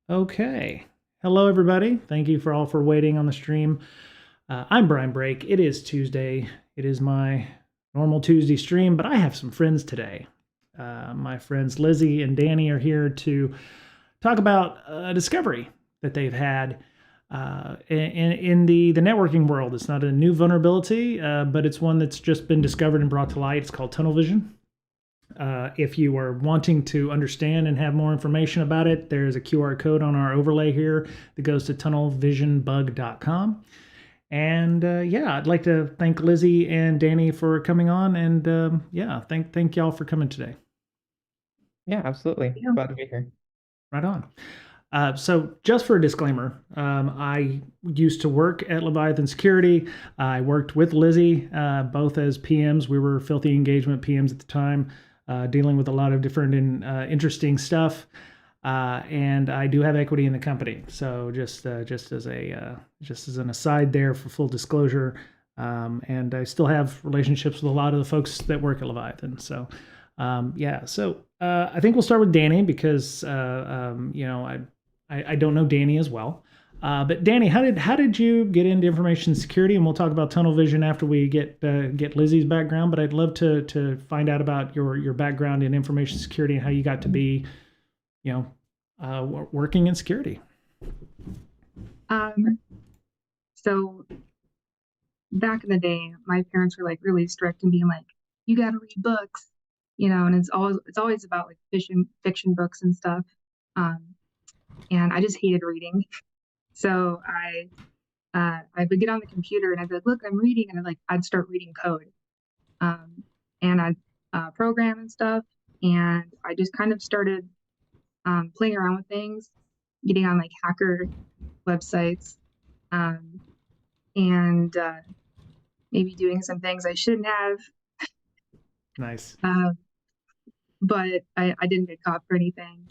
Okay. Hello, everybody. Thank you for waiting on the stream. I'm Brian Brake. It is Tuesday. It is my normal Tuesday stream, but I have some friends today. My friends Lizzie and Dani are here to talk about a discovery that they've had in the networking world. It's not a new vulnerability, but it's one that's just been discovered and brought to light. It's called TunnelVision. If you are wanting to understand and have more information about it, there's a QR code on our overlay here that goes to tunnelvisionbug.com. And yeah, I'd like to thank Lizzie and Dani for coming on, and yeah, thank y'all for coming today. Yeah, absolutely. Yeah. Glad to be here. Right on. So just for a disclaimer, I used to work at Leviathan Security. I worked with Lizzie, both as PMs. We were filthy engagement PMs at the time, dealing with a lot of different and interesting stuff. And I do have equity in the company. So just as an aside there for full disclosure, and I still have relationships with a lot of the folks that work at Leviathan. So yeah, so I think we'll start with Dani because I don't know Dani as well. But Dani, how did you get into information security? And we'll talk about tunnel vision after we get Lizzie's background. But I'd love to find out about your background in information security and how you got to be, working in security. So back in the day, my parents were like really strict and being like, "You got to read books," and it's always about like fiction books and stuff. And I just hated reading. So I would get on the computer and I'd be like, "Look, I'm reading," and I'd start reading code, um, and I'd program and stuff, and I just kind of started playing around with things, getting on like hacker websites, um, and maybe doing some things I shouldn't have. Nice. But I didn't get caught for anything.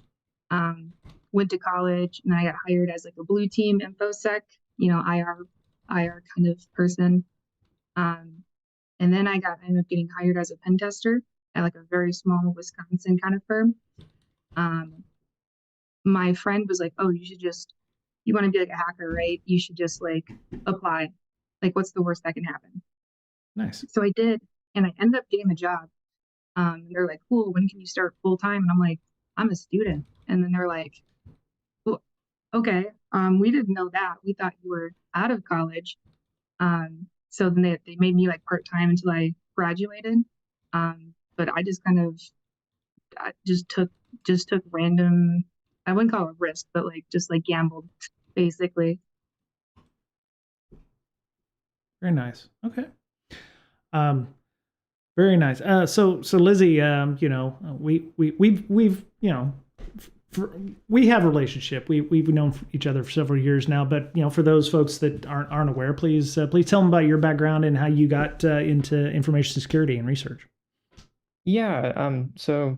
Um, Went to college and then I got hired as like a blue team infosec, IR kind of person. Um, and then ended up getting hired as a pen tester at like a very small Wisconsin kind of firm. Um, my friend was like, "Oh, you want to be like a hacker, right? You should just like apply. Like, what's the worst that can happen?" Nice. So I did, and I ended up getting the job. They're like, "Cool, when can you start full time?" And I'm like, "I'm a student." And then they're like, "Well, okay, we didn't know that. We thought you were out of college." So then they made me like part time until I graduated. But I just kind of I just took random. I wouldn't call it risk, but like just like gambled, basically. Very nice. Okay. Um, Very nice. So Lizzie, we've we have a relationship. We've known each other for several years now. But for those folks that aren't aware, please tell them about your background and how you got into information security and research. Yeah, so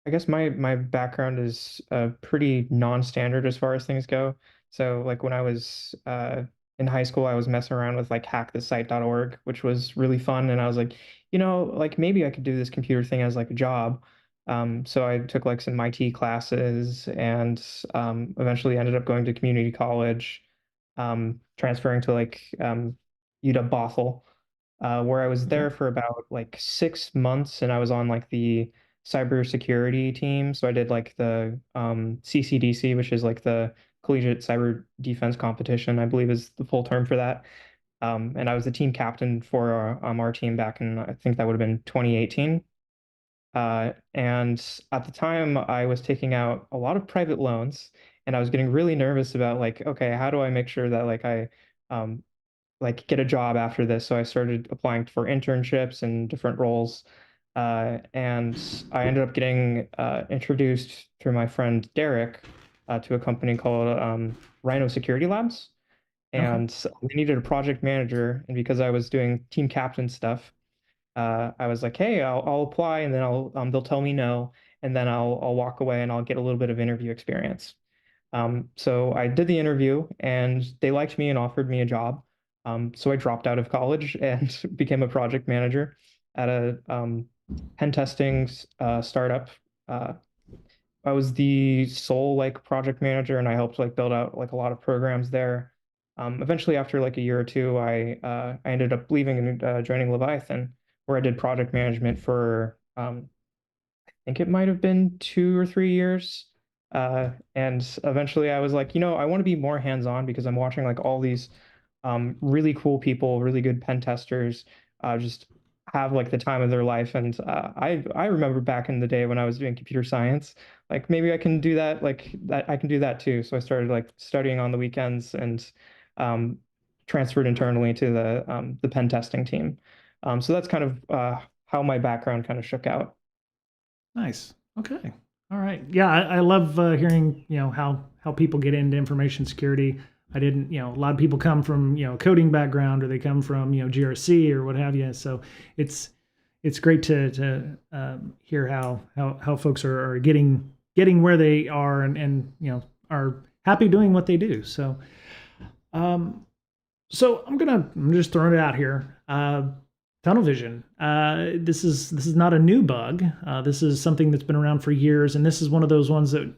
I guess my background is pretty non-standard as far as things go. So like when I was in high school, I was messing around with like hackthesite.org, which was really fun. And I was like, like maybe I could do this computer thing as like a job. So I took like some IT classes and eventually ended up going to community college, transferring to like UW Bothell, where I was Okay. there for about like 6 months, and I was on like the cybersecurity team. So I did like the CCDC, which is like the Collegiate Cyber Defense Competition, I believe is the full term for that. And I was the team captain for our team back in, I think that would have been 2018. And at the time, I was taking out a lot of private loans, and I was getting really nervous about like, okay, how do I make sure that like I um, like get a job after this? So I started applying for internships and different roles. And I ended up getting introduced through my friend Derek to a company called Rhino Security Labs. Okay. And we needed a project manager. And because I was doing team captain stuff, I was like, hey, I'll apply, and then they'll tell me no, and then I'll walk away and I'll get a little bit of interview experience. So I did the interview and they liked me and offered me a job. So I dropped out of college and became a project manager at a pen testing startup. Uh, I was the sole like project manager, and I helped like build out like a lot of programs there. Eventually, after like a year or two, I ended up leaving and joining Leviathan, where I did project management for think it might have been 2 or 3 years. And eventually I was like, I want to be more hands-on because I'm watching like all these really cool people, really good pen testers, just have like the time of their life. And I remember back in the day when I was doing computer science, like maybe I can do that, like that I can do that too. So I started like studying on the weekends and um, transferred internally to the pen testing team. So that's kind of how my background kind of shook out. Nice. Okay. All right. Yeah, I love hearing how people get into information security. I didn't a lot of people come from a coding background, or they come from GRC or what have you. So it's great to hear how folks are getting where they are, and are happy doing what they do. So so I'm just throwing it out here. TunnelVision. This is not a new bug. This is something that's been around for years, and this is one of those ones that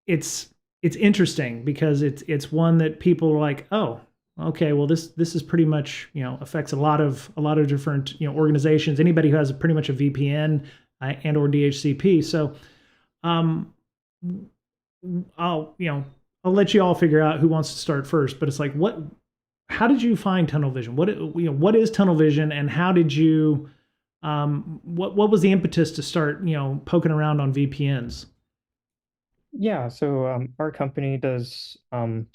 it's interesting because it's one that people are like, oh, okay, well this is pretty much affects a lot of different organizations. Anybody who has pretty much a VPN and or DHCP. So um, I'll I'll let you all figure out who wants to start first. But it's like, how did you find TunnelVision? What is TunnelVision, and how did you what was the impetus to start poking around on VPNs? Yeah, so our company does a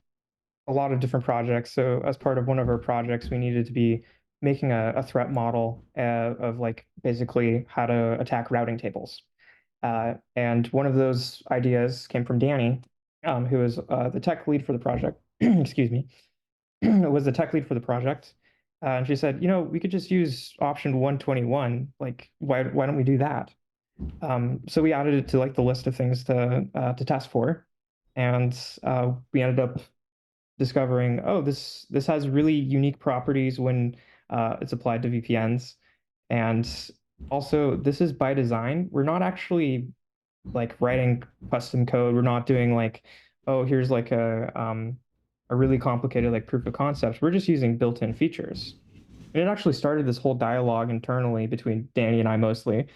lot of different projects. So as part of one of our projects, we needed to be making a threat model of like basically how to attack routing tables. And one of those ideas came from Dani, who is the tech lead for the project. Excuse me, was the tech lead for the project. And she said, we could just use option 121. Like, why don't we do that? So we added it to like the list of things to test for, and we ended up discovering, oh, this has really unique properties when it's applied to VPNs, and also this is by design. We're not actually like writing custom code. We're not doing like, oh, here's like a really complicated like proof of concepts. We're just using built-in features. And it actually started this whole dialogue internally between Dani and I mostly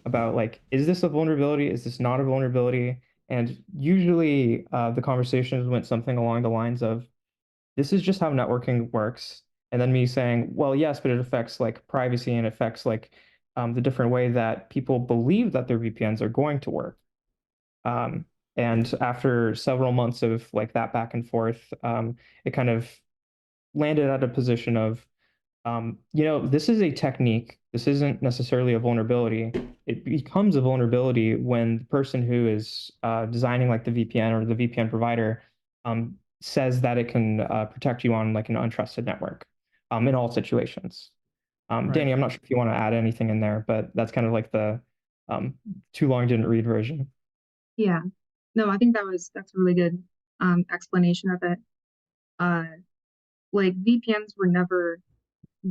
about like, is this a vulnerability? Is this not a vulnerability? And usually the conversations went something along the lines of, this is just how networking works. And then me saying, well, yes, but it affects like privacy and affects like the different way that people believe that their VPNs are going to work. Um, and after several months of like that back and forth, it kind of landed at a position of, this is a technique. This isn't necessarily a vulnerability. It becomes a vulnerability when the person who is designing like the VPN or the VPN provider says that it can protect you on like an untrusted network in all situations. Right. Dani, I'm not sure if you want to add anything in there, but that's kind of like the too long didn't read version. Yeah. No, I think that's a really good explanation of it. Uh, like VPNs were never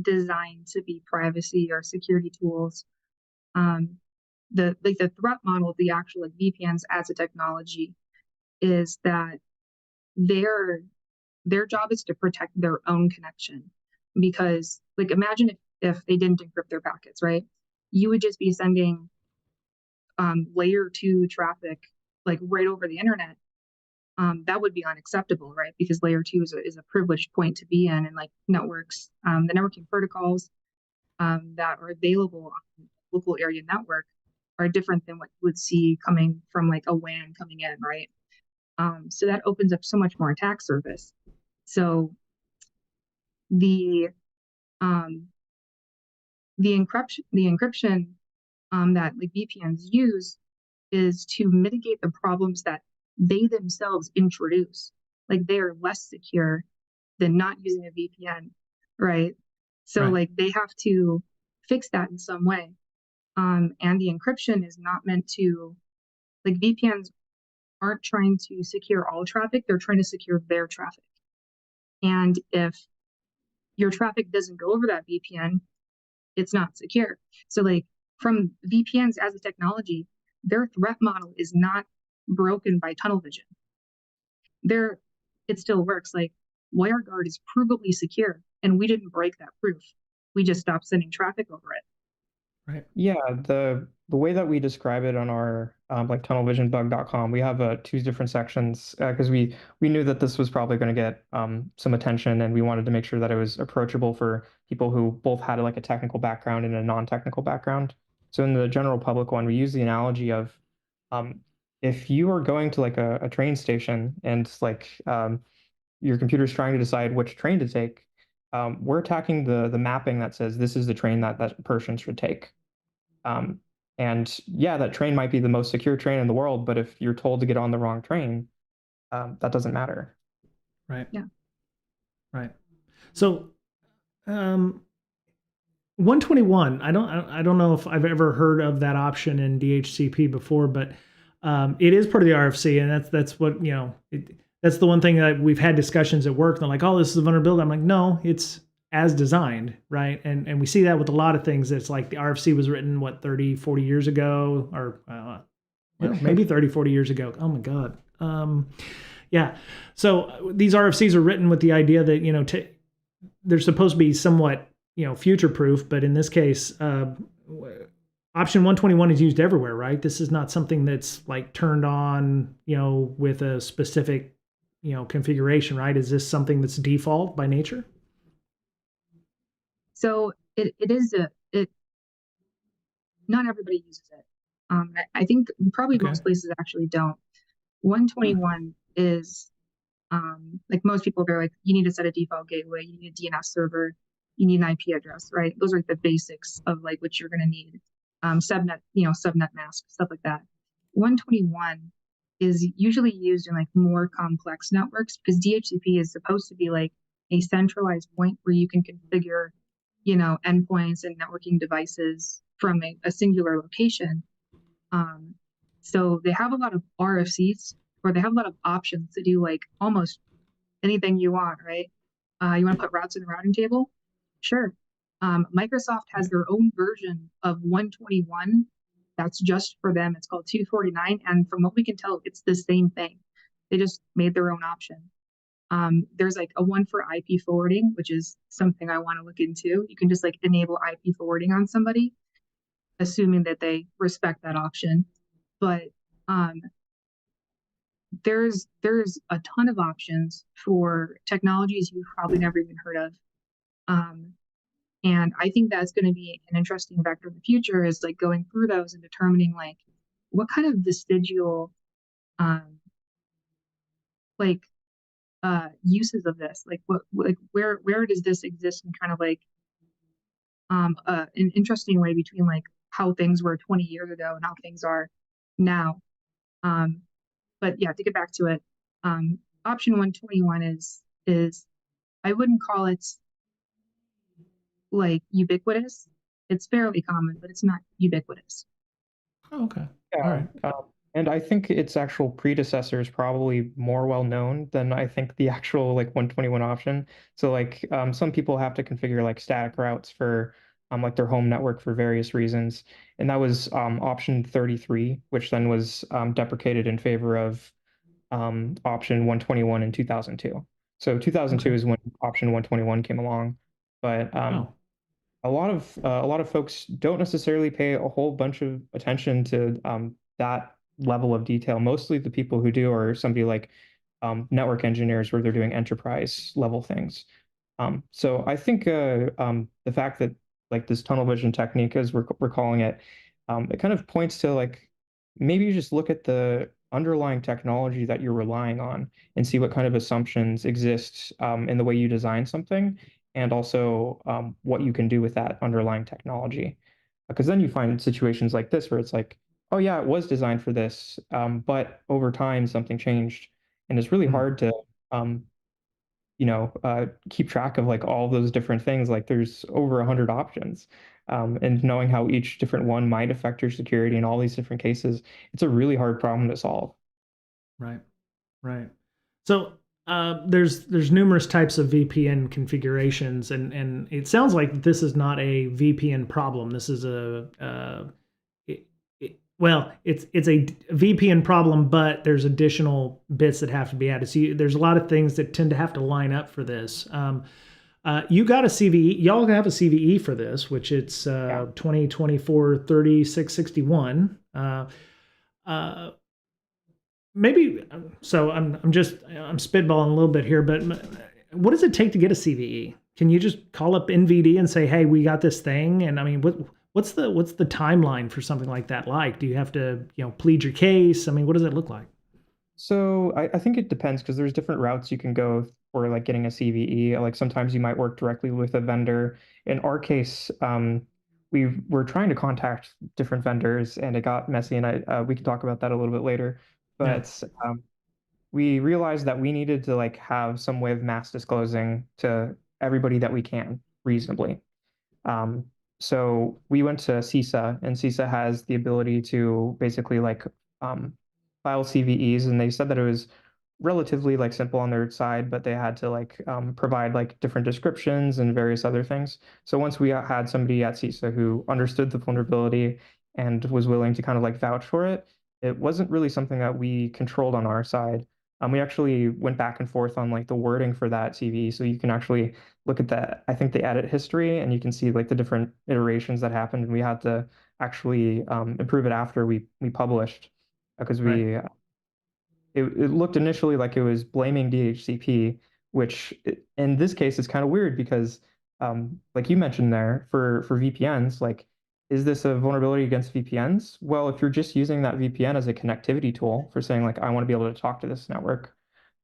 designed to be privacy or security tools. Um, the threat model of the actual like VPNs as a technology is that their their job is to protect their own connection. Because like imagine if they didn't encrypt their packets, right? You would just be sending layer two traffic like right over the internet. That would be unacceptable, right? Because layer two is a privileged point to be in, and like networks, the networking protocols that are available on local area network are different than what you would see coming from like a WAN coming in, right? So that opens up so much more attack surface. So the um, the encryption that like VPNs use is to mitigate the problems that they themselves introduce. Like they are less secure than not using a VPN, right? So Right. like they have to fix that in some way. And the encryption is not meant to, like VPNs aren't trying to secure all traffic, they're trying to secure their traffic. And if your traffic doesn't go over that VPN, it's not secure. So like from VPNs as a technology, their threat model is not broken by TunnelVision. It still works. Like, WireGuard is provably secure, and we didn't break that proof. We just stopped sending traffic over it. Right. Yeah, the way that we describe it on our like tunnelvisionbug.com, we have two different sections because we knew that this was probably going to get some attention, and we wanted to make sure that it was approachable for people who both had like a technical background and a non-technical background. So in the general public one, we use the analogy of um, if you are going to like a train station and like your computer's trying to decide which train to take, we're attacking the mapping that says this is the train that that person should take. Um, and yeah, that train might be the most secure train in the world, but if you're told to get on the wrong train, that doesn't matter. Right. Yeah. Right. So, 121. I don't know if I've ever heard of that option in DHCP before, but it is part of the RFC, and that's what that's the one thing that we've had discussions at work. They're like, "Oh, this is a vulnerability." I'm like, "No, it's as designed," right? And we see that with a lot of things. It's like the RFC was written, what, 30, 40 years ago, or maybe 30, 40 years ago. Oh my God. Yeah. So these RFCs are written with the idea that, they're supposed to be somewhat, future proof, but in this case, option 121 is used everywhere, right? This is not something that's like turned on, with a specific, configuration, right? Is this something that's default by nature? So it is not everybody uses it. I think probably Okay. most places actually don't. 121 is like most people, they're like, you need to set a default gateway, you need a DNS server, you need an IP address, right? Those are like the basics of like what you're going to need. Subnet, subnet mask, stuff like that. 121 is usually used in like more complex networks because DHCP is supposed to be like a centralized point where you can configure, endpoints and networking devices from a singular location. So they have a lot of RFCs, or they have a lot of options to do like almost anything you want, right? You want to put routes in the routing table? Sure. Microsoft has their own version of 121 that's just for them. It's called 249. And from what we can tell, it's the same thing. They just made their own option. There's like a one for IP forwarding, which is something I want to look into. You can just like enable IP forwarding on somebody, assuming that they respect that option. But there's a ton of options for technologies you've probably never even heard of. And I think that's going to be an interesting vector in the future, is like going through those and determining like what kind of vestigial uses of this, like where does this exist in kind of like an interesting way between like how things were 20 years ago and how things are now. But yeah, to get back to it, option 121 is I wouldn't call it like ubiquitous. It's fairly common, but it's not ubiquitous. Oh, okay. Yeah, All right. and I think its actual predecessor is probably more well known than I think the actual like 121 option. So like some people have to configure like static routes for like their home network for various reasons, and that was option 33, which then was deprecated in favor of option 121 in 2002. So 2002 Okay. is when option 121 came along, but Oh, a lot of folks don't necessarily pay a whole bunch of attention to that level of detail. Mostly the people who do are somebody like network engineers, where they're doing enterprise level things. So I think the fact that like this tunnel vision technique, as we're calling it, it kind of points to like maybe you just look at the underlying technology that you're relying on and see what kind of assumptions exist in the way you design something, and also what you can do with that underlying technology. Because then you find situations like this where it's like, oh yeah, it was designed for this, but over time something changed, and it's really hard to um, keep track of like all those different things. Like there's over 100 options. And knowing how each different one might affect your security in all these different cases, it's a really hard problem to solve. right. Right. So there's numerous types of VPN configurations, and it sounds like this is not a VPN problem. This is well, it's a VPN problem, but there's additional bits that have to be added. So there's a lot of things that tend to have to line up for this. You got a CVE. Y'all have a CVE for this, which it's 2024 3661. Maybe so. I'm spitballing a little bit here, but what does it take to get a CVE? Can you just call up NVD and say, "Hey, we got this thing"? And I mean, what's the timeline for something like that like? Do you have to plead your case? I mean, what does it look like? So I think it depends because there's different routes you can go for like getting a CVE. Like sometimes you might work directly with a vendor. In our case, we were trying to contact different vendors and it got messy, and I we can talk about that a little bit later. Yeah. But we realized that we needed to like have some way of mass disclosing to everybody that we can reasonably. Um, so we went to CISA, and CISA has the ability to basically like um, file CVEs, and they said that it was relatively like simple on their side, but they had to like provide like different descriptions and various other things. So once we had somebody at CISA who understood the vulnerability and was willing to kind of like vouch for it, it wasn't really something that we controlled on our side. We actually went back and forth on like the wording for that CVE, so you can actually look at that. I think the edit history, and you can see like the different iterations that happened. And we had to actually improve it after we published because Right. it looked initially like it was blaming DHCP, which in this case is kind of weird because, like you mentioned there, for VPNs, like, is this a vulnerability against VPNs? Well, if you're just using that VPN as a connectivity tool for saying like, I want to be able to talk to this network,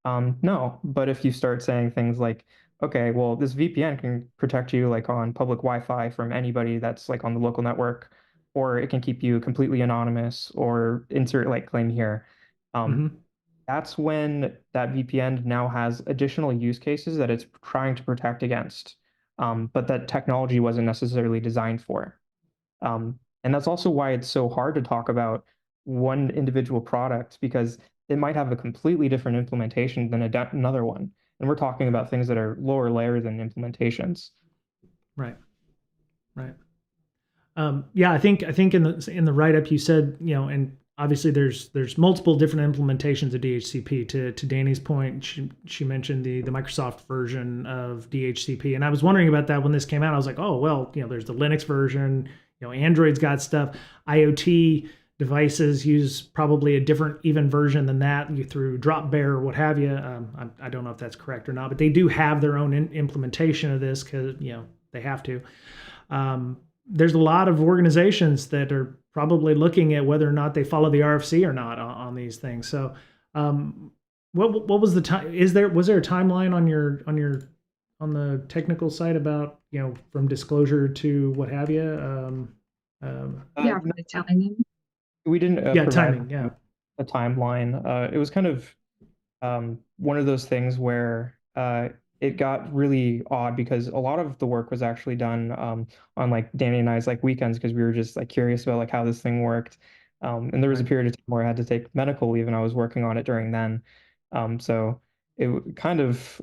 no. But if you start saying things like, okay, well, this VPN can protect you like on public Wi-Fi from anybody that's like on the local network, or it can keep you completely anonymous, or insert like claim here. Um, Mm-hmm. that's when that VPN now has additional use cases that it's trying to protect against, but that technology wasn't necessarily designed for. And that's also why it's so hard to talk about one individual product because it might have a completely different implementation than another one. And we're talking Right. about things that are lower layer than implementations. Right. Right. Yeah, I think in the write up you said, and obviously there's multiple different implementations of DHCP. To Dani's point, she mentioned the Microsoft version of DHCP, and I was wondering about that when this came out. I was like, oh well, there's the Linux version. Android's got stuff. IoT devices use probably a different even version than that through Drop Bear or what have you. I don't know if that's correct or not, but they do have their own implementation of this because they have to. There's a lot of organizations that are probably looking at whether or not they follow the RFC or not on these things. So, what was the time? Was there a timeline on the technical side about from disclosure to what have you? Yeah, for the timing. We didn't Yeah, provide timing. Yeah, a timeline. It was kind of one of those things where it got really odd because a lot of the work was actually done on like Danny and I's like weekends because we were just like curious about like how this thing worked. And there was a right. period of time where I had to take medical leave and I was working on it during then. So it kind of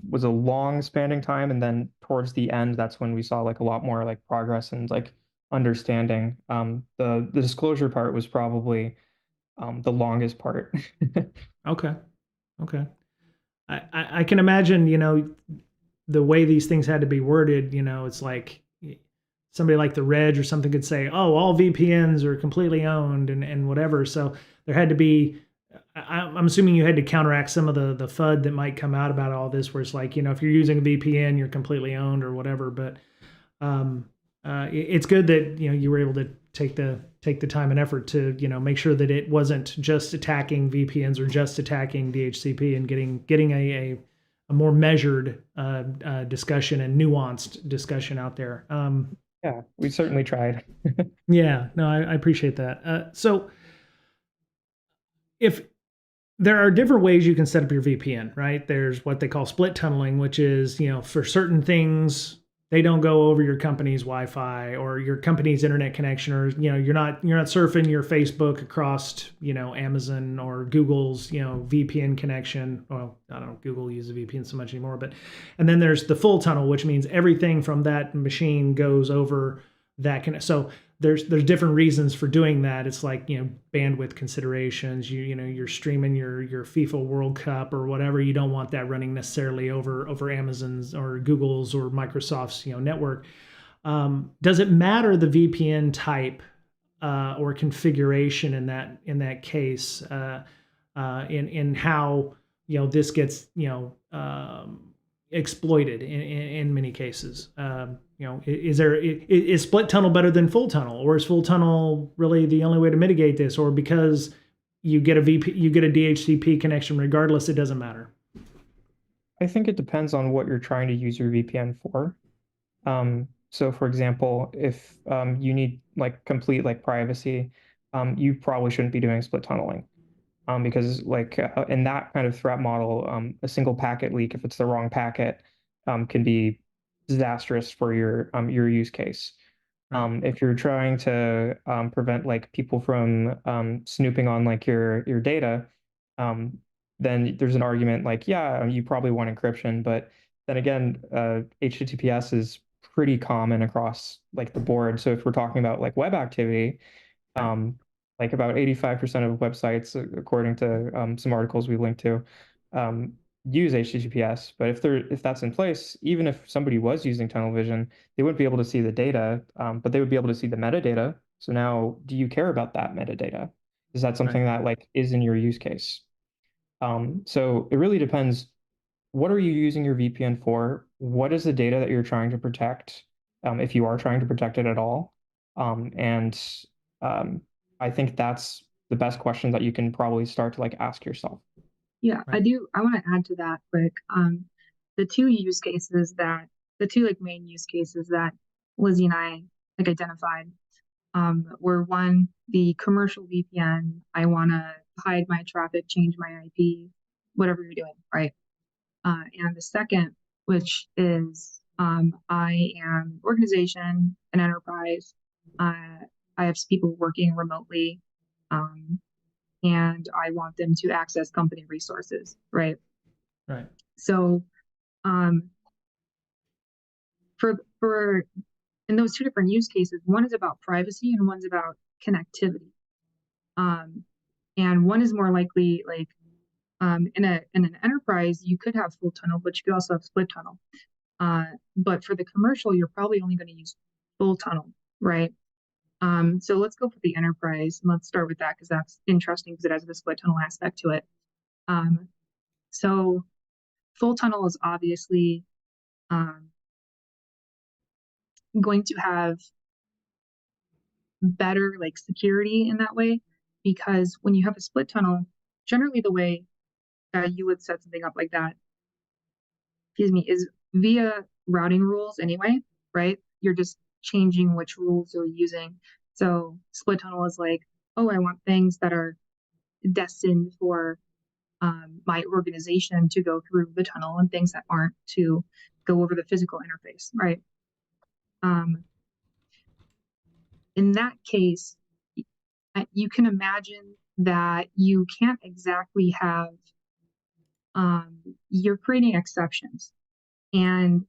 was a long spanning time. And then towards the end, that's when we saw like a lot more like progress and like understanding. The disclosure part was probably the longest part. Okay, okay. I can imagine the way these things had to be worded. It's like somebody like the Reg or something could say, "Oh, all VPNs are completely owned," and whatever. So there had to be. I'm assuming you had to counteract some of the FUD that might come out about all this, where it's like if you're using a VPN, you're completely owned or whatever. But it's good that you were able to take the time and effort to make sure that it wasn't just attacking VPNs or just attacking DHCP and getting a more measured discussion and nuanced discussion out there. Yeah, we certainly tried. Yeah, no, I appreciate that. So if there are different ways you can set up your VPN, right? There's what they call split tunneling, which is, for certain things, they don't go over your company's Wi-Fi or your company's internet connection, or, you're not surfing your Facebook across, Amazon or Google's, VPN connection. Well, I don't know, Google uses VPN so much anymore, and then there's the full tunnel, which means everything from that machine goes over that can, so there's different reasons for doing that. It's like, bandwidth considerations. You're streaming your FIFA World Cup or whatever. You don't want that running necessarily over Amazon's or Google's or Microsoft's network. Does it matter the VPN type or configuration in that case, in how this gets exploited in many cases? Is split tunnel better than full tunnel, or is full tunnel really the only way to mitigate this? Or because you get a DHCP connection regardless, it doesn't matter? I think it depends on what you're trying to use your VPN for. So for example, if you need like complete like privacy, you probably shouldn't be doing split tunneling. Because like in that kind of threat model, a single packet leak, if it's the wrong packet, can be disastrous for your use case. If you're trying to prevent like people from snooping on like your data, then there's an argument like, yeah, you probably want encryption, but then again, HTTPS is pretty common across like the board. So if we're talking about like web activity, like about 85% of websites, according to some articles we linked to, use HTTPS. But if that's in place, even if somebody was using TunnelVision, they wouldn't be able to see the data, but they would be able to see the metadata. So now, do you care about that metadata? Is that something that like is in your use case? So it really depends. What are you using your VPN for? What is the data that you're trying to protect, if you are trying to protect it at all? And I think that's the best question that you can probably start to like ask yourself. Yeah, I want to add to that quick. The two like main use cases that Lizzie and I like identified were, one, the commercial VPN. I want to hide my traffic, change my IP, whatever you're doing, right? And the second, which is I am an organization, an enterprise. I have people working remotely, and I want them to access company resources, right? Right. So, for in those two different use cases, one is about privacy and one's about connectivity. And one is more likely like in an enterprise, you could have full tunnel, but you could also have split tunnel. But for the commercial, you're probably only going to use full tunnel, right? So let's go for the enterprise, and let's start with that because that's interesting because it has the split tunnel aspect to it. So full tunnel is obviously going to have better like security in that way, because when you have a split tunnel, generally the way you would set something up like that, is via routing rules anyway, right? You're just changing which rules you're using. So split tunnel is like, oh, I want things that are destined for my organization to go through the tunnel, and things that aren't to go over the physical interface, right? In that case, you can imagine that you can't exactly have, you're creating exceptions, and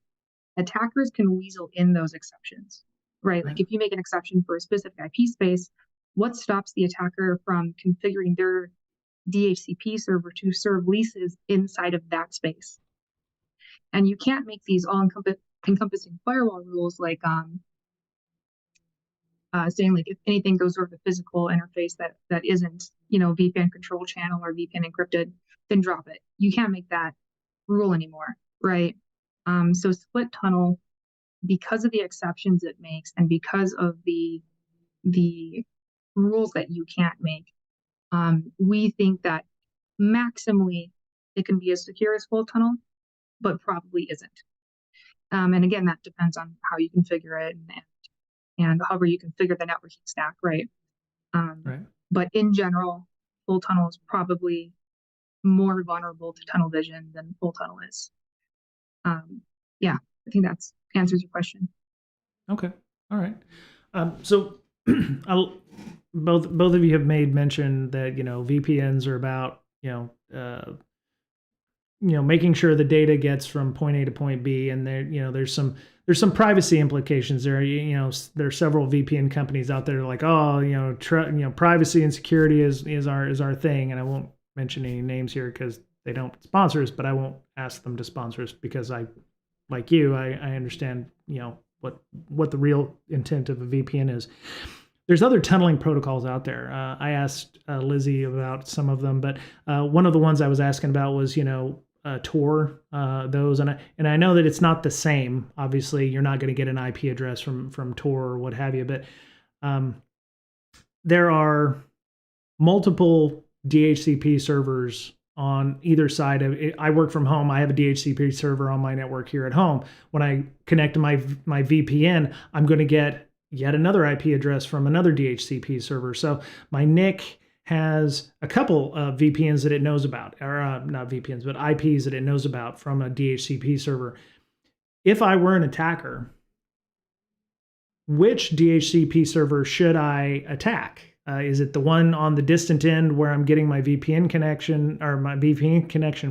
attackers can weasel in those exceptions, right? Like if you make an exception for a specific IP space, what stops the attacker from configuring their DHCP server to serve leases inside of that space? And you can't make these all encompassing firewall rules like saying like if anything goes over the physical interface that isn't VPN control channel or VPN encrypted, then drop it. You can't make that rule anymore, right? So split tunnel, because of the exceptions it makes and because of the rules that you can't make, we think that maximally it can be as secure as full tunnel, but probably isn't. And again, that depends on how you configure it and however you configure the networking stack, right? Right. But in general, full tunnel is probably more vulnerable to TunnelVision than full tunnel is. Yeah, I think that answers your question. Okay. All right. So both of you have made mention that VPNs are about making sure the data gets from point A to point B, and there's some there's some privacy implications there. There are several VPN companies out there like, oh, privacy and security is our thing, and I won't mention any names here because they don't sponsor us, but I won't ask them to sponsor us because like you, I understand what the real intent of a VPN is. There's other tunneling protocols out there. I asked Lizzie about some of them, but one of the ones I was asking about was Tor, those, and I know that it's not the same. Obviously, you're not going to get an IP address from Tor or what have you, but there are multiple DHCP servers on either side of it. I work from home. I have a DHCP server on my network here at home. When I connect to my VPN, I'm going to get yet another IP address from another DHCP server. So my NIC has a couple of VPNs that it knows about, or not VPNs, but IPs that it knows about from a DHCP server. If I were an attacker, which DHCP server should I attack? Is it the one on the distant end where I'm getting my VPN connection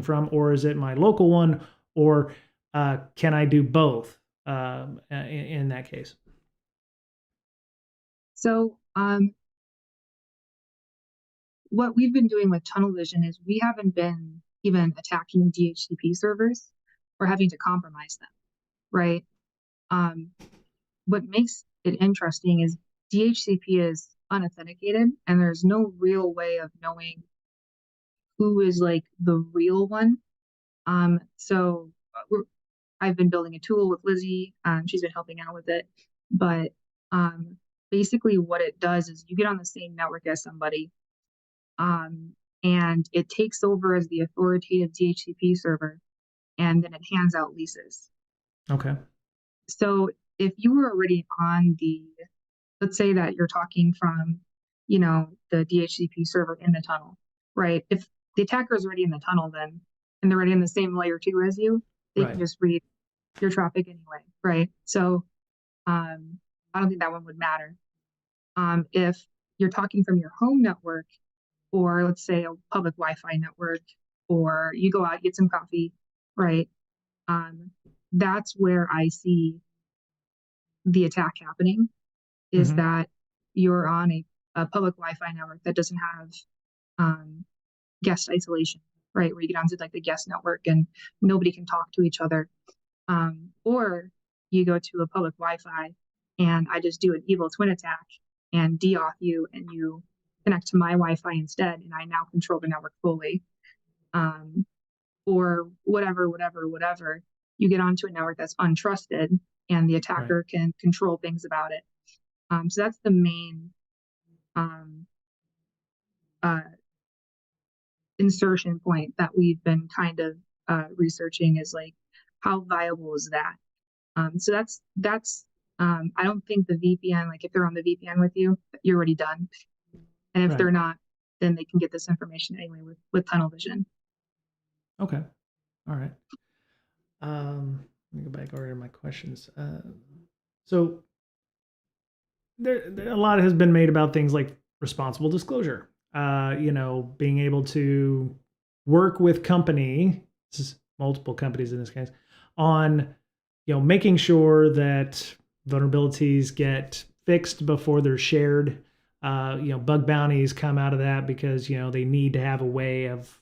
from, or is it my local one, or can I do both in that case? So what we've been doing with TunnelVision is we haven't been even attacking DHCP servers or having to compromise them, right? What makes it interesting is DHCP is unauthenticated, and there's no real way of knowing who is like the real one. So I've been building a tool with Lizzie. She's been helping out with it, but basically what it does is you get on the same network as somebody, and it takes over as the authoritative DHCP server, and then it hands out leases. Okay. So if you were already on let's say that you're talking from, the DHCP server in the tunnel, right? If the attacker is already in the tunnel, then, and they're already in the same layer 2 as you, they can just read your traffic anyway, right? So I don't think that one would matter. If you're talking from your home network, or let's say a public Wi-Fi network, or you go out, get some coffee, right? That's where I see the attack happening, is that you're on a public Wi-Fi network that doesn't have guest isolation, right? Where you get onto like the guest network and nobody can talk to each other. Or you go to a public Wi-Fi and I just do an evil twin attack and de-auth you, and you connect to my Wi-Fi instead, and I now control the network fully. Or whatever. You get onto a network that's untrusted, and the attacker can control things about it. So that's the main insertion point that we've been kind of researching, is like, how viable is that? So that's I don't think the VPN, like if they're on the VPN with you, you're already done. And if they're not, then they can get this information anyway with TunnelVision. Okay. All right. Let me go back over to my questions. So there a lot has been made about things like responsible disclosure. Being able to work with multiple companies in this case, on making sure that vulnerabilities get fixed before they're shared. Bug bounties come out of that because they need to have a way of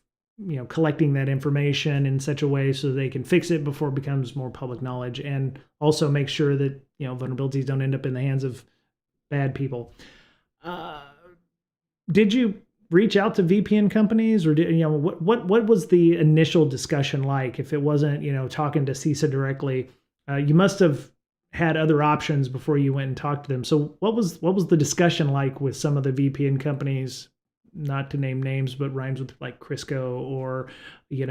collecting that information in such a way so they can fix it before it becomes more public knowledge, and also make sure that vulnerabilities don't end up in the hands of bad people. Did you reach out to VPN companies, or what was the initial discussion like? If it wasn't talking to CISA directly, you must have had other options before you went and talked to them. So what was the discussion like with some of the VPN companies? Not to name names, but rhymes with like Crisco, or the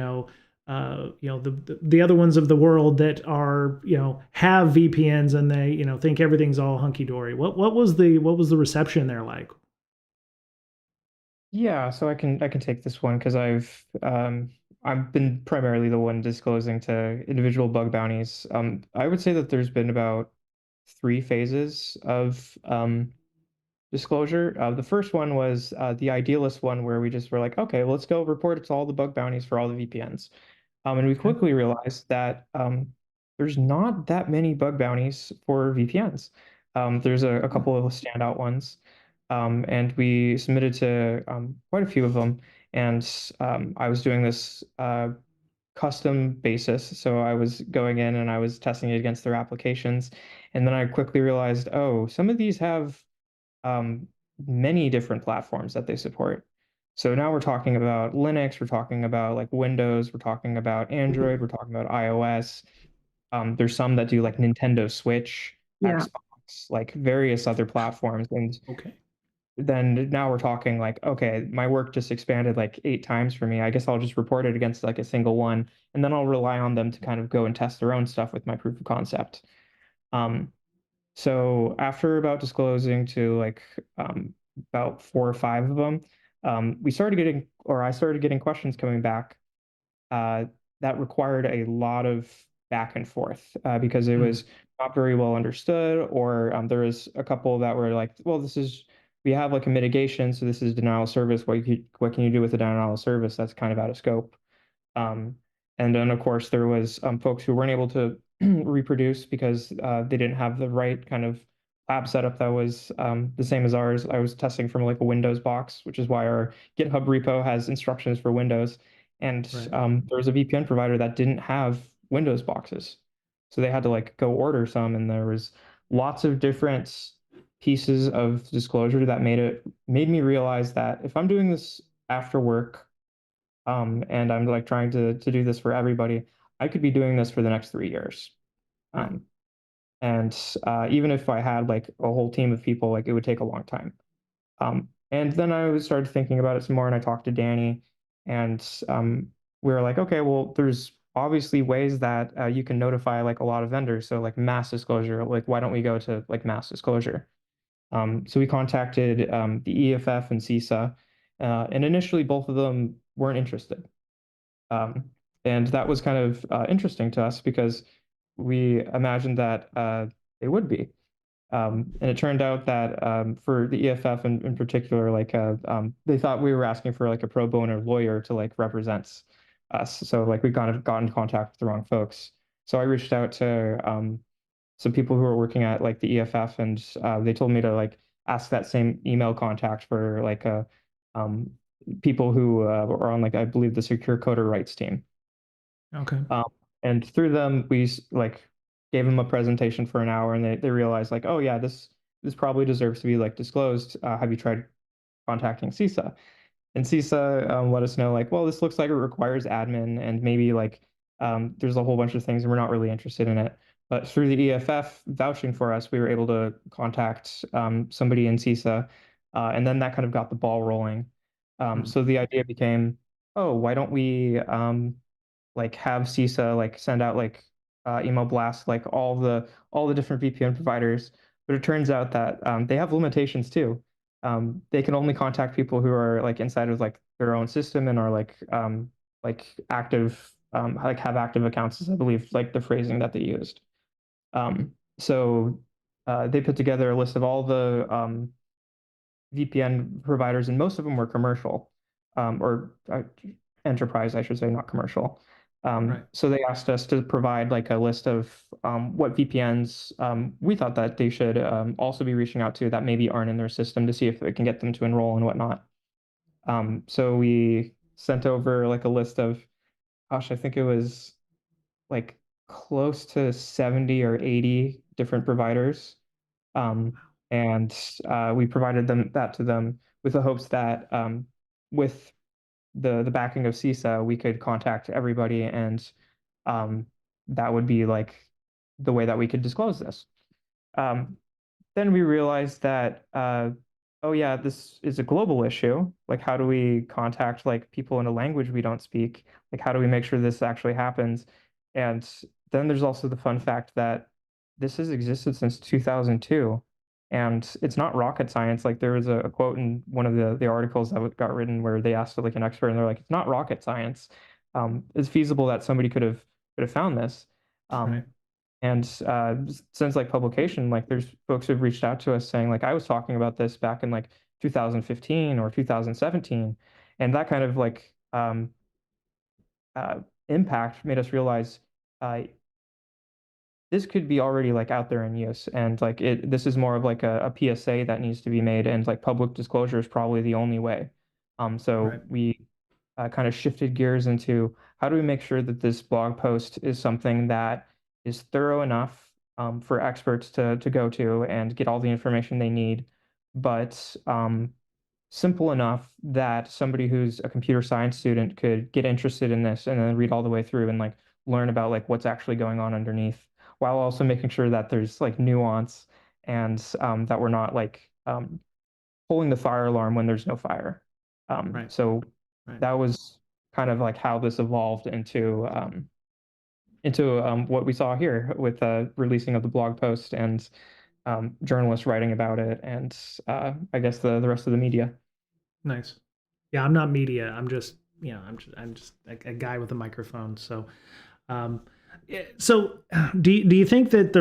other ones of the world that are have VPNs and they think everything's all hunky dory. What was the reception there like? Yeah, so I can take this one because I've been primarily the one disclosing to individual bug bounties. I would say that there's been about 3 phases of disclosure. The first one was the idealist one, where we just were like, okay, well, let's go report it to all the bug bounties for all the VPNs. And we quickly realized that there's not that many bug bounties for VPNs. There's a Hmm. couple of standout ones, and we submitted to quite a few of them. And I was doing this custom basis, so I was going in and I was testing it against their applications, and then I quickly realized, oh, some of these have um, many different platforms that they support. So now we're talking about Linux, we're talking about like Windows, we're talking about Android, we're talking about iOS. There's some that do like Nintendo Switch, Yeah. Xbox, like various other platforms. And Okay. then now we're talking like, okay, my work just expanded like 8 times for me. I guess I'll just report it against like a single one, and then I'll rely on them to kind of go and test their own stuff with my proof of concept. Um, so after about disclosing to like about 4 or 5 of them, we started getting, or I started getting questions coming back uh, that required a lot of back and forth because it Hmm. was not very well understood, or there was a couple that were like, well, this is we have like a mitigation, so this is denial of service. What can you do with the denial of service? That's kind of out of scope. Um, and then, of course, there was folks who weren't able to reproduce because they didn't have the right kind of lab setup that was the same as ours. I was testing from like a Windows box, which is why our GitHub repo has instructions for Windows. And Right. there was a VPN provider that didn't have Windows boxes, so they had to like go order some. And there was lots of different pieces of disclosure that made me realize that if I'm doing this after work and I'm like trying to do this for everybody, I could be doing this for the next 3 years. Right. Um, and even if I had like a whole team of people, like it would take a long time. And then started thinking about it some more, and I talked to Dani, and we were like, okay, well, there's obviously ways that you can notify like a lot of vendors. So like mass disclosure, like why don't we go to like mass disclosure? So we contacted the EFF and CISA, and initially both of them weren't interested. Um, and that was kind of interesting to us because we imagined that they would be. And it turned out that for the EFF in particular, like they thought we were asking for like a pro bono lawyer to like represent us. So like we kind of got in contact with the wrong folks. So I reached out to some people who were working at like the EFF, and they told me to like ask that same email contact for like um, people who are on like I believe the secure coder rights team. Okay. Um, and through them, like gave them a presentation for an hour, and they realized like, oh yeah, this probably deserves to be like disclosed. Have you tried contacting CISA? And CISA let us know like, well, this looks like it requires admin, and maybe like there's a whole bunch of things, and we're not really interested in it. But through the EFF vouching for us, we were able to contact somebody in CISA, and then that kind of got the ball rolling. Hmm. So the idea became, oh, why don't we like have CISA like send out like email blasts like all the different VPN providers. But it turns out that they have limitations too. They can only contact people who are like inside of like their own system and are like active like have active accounts, is I believe like the phrasing that they used. So they put together a list of all the VPN providers, and most of them were commercial, or enterprise, I should say, not commercial. Right. So they asked us to provide like a list of what VPNs we thought that they should also be reaching out to that maybe aren't in their system to see if it can get them to enroll and whatnot. So we sent over like a list of, gosh, I think it was like close to 70 or 80 different providers. Um, and we provided that to them with the hopes that with the backing of CISA, we could contact everybody, and um, that would be like the way that we could disclose this. Um, then we realized that, oh yeah, this is a global issue. Like, how do we contact like people in a language we don't speak? Like, how do we make sure this actually happens? And then there's also the fun fact that this has existed since 2002, and it's not rocket science. Like, there was a quote in one of the articles that got written where they asked like an expert, and they're like, "It's not rocket science. It's feasible that somebody could have found this." Right. Um, and since like publication, like there's folks who've reached out to us saying like I was talking about this back in like 2015 or 2017, and that kind of like uh, impact made us realize uh, this could be already like out there in use, and like this is more of like a PSA that needs to be made, and like public disclosure is probably the only way. So Right. we kind of shifted gears into how do we make sure that this blog post is something that is thorough enough for experts to go to and get all the information they need, but simple enough that somebody who's a computer science student could get interested in this and then read all the way through and like learn about like what's actually going on underneath, while also making sure that there's like nuance and that we're not like pulling the fire alarm when there's no fire. Right. So Right. that was kind of like how this evolved into what we saw here with releasing of the blog post and journalists writing about it, and I guess the rest of the media. Nice. Yeah, I'm not media. I'm just, I'm just a guy with a microphone. So, um, so do you think that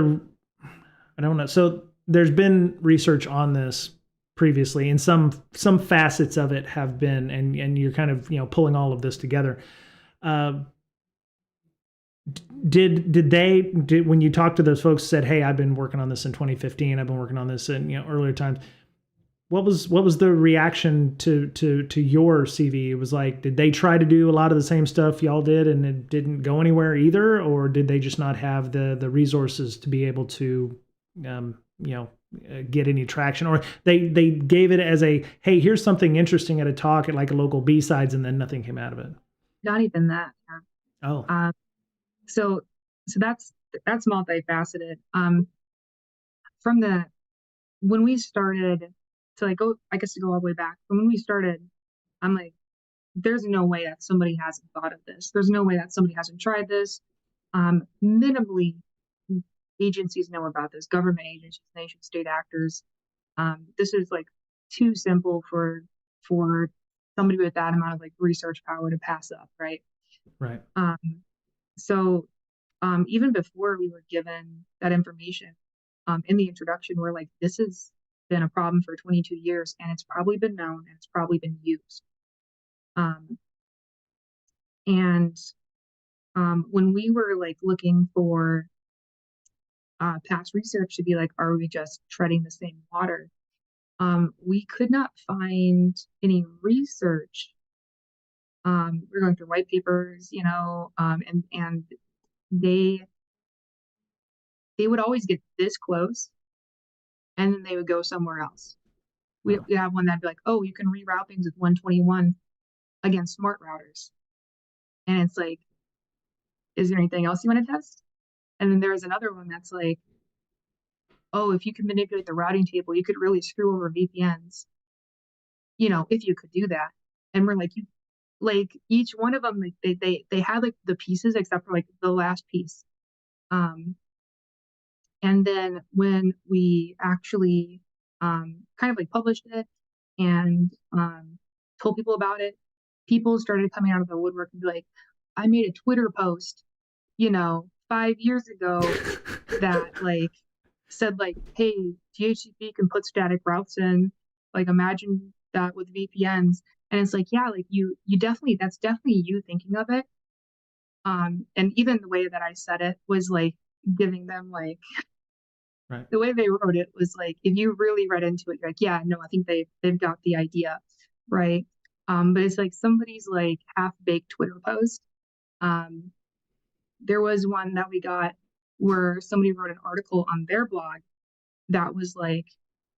I don't know. So there's been research on this previously, and some facets of it have been, and you're kind of pulling all of this together. Uh, did when you talked to those folks said, hey, I've been working on this in 2015, I've been working on this in earlier times, what was the reaction to your CV? It was like, did they try to do a lot of the same stuff y'all did and it didn't go anywhere either, or did they just not have the resources to be able to get any traction, or they gave it as a, hey, here's something interesting at a talk at like a local B-sides, and then nothing came out of it? Not even that. Oh, So that's multifaceted. From the when we started to like go, I guess to go all the way back from when we started, I'm like, there's no way that somebody hasn't thought of this. There's no way that somebody hasn't tried this. Minimally, agencies know about this, government agencies, nation state actors. This is like too simple for somebody with that amount of like research power to pass up, right? right. So even before we were given that information in the introduction, we're like, this has been a problem for 22 years, and it's probably been known and it's probably been used. And when we were like looking for past research to be like, are we just treading the same water? We could not find any research. We're going through white papers, and they would always get this close, and then they would go somewhere else. We have one that'd be like, oh, you can reroute things with 121 against smart routers, and it's like, is there anything else you want to test? And then there's another one that's like, oh, if you can manipulate the routing table, you could really screw over VPNs, if you could do that. And we're like, you like each one of them, like they had like the pieces except for like the last piece. And then when we actually kind of like published it and told people about it, people started coming out of the woodwork and be like, I made a Twitter post, 5 years ago that like said like, hey, DHCP can put static routes in. Like imagine that with VPNs. And it's like, yeah, like you definitely, that's definitely you thinking of it. And even the way that I said it was like giving them like Right. the way they wrote it was like, if you really read into it, you're like, yeah, no, I think they've got the idea, right? But it's like somebody's like half-baked Twitter post. There was one that we got where somebody wrote an article on their blog that was like,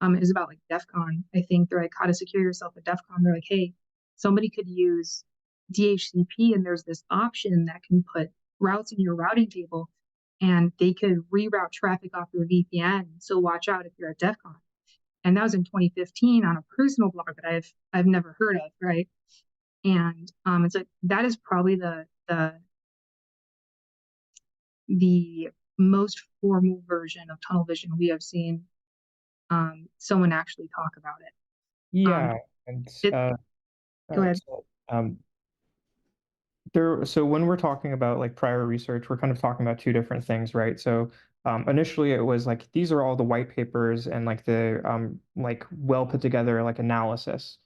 it was about like DEF CON. I think they're like, how to secure yourself at DEF CON. They're like, hey, somebody could use DHCP and there's this option that can put routes in your routing table and they could reroute traffic off your VPN. So watch out if you're at DEF CON. And that was in 2015 on a personal blog that I've never heard of, right? And it's like that is probably the most formal version of tunnel vision we have seen someone actually talk about it. Yeah, and It Go ahead. so so when we're talking about like prior research, we're kind of talking about two different things, right? So initially it was like these are all the white papers and like the like well put together like analysis.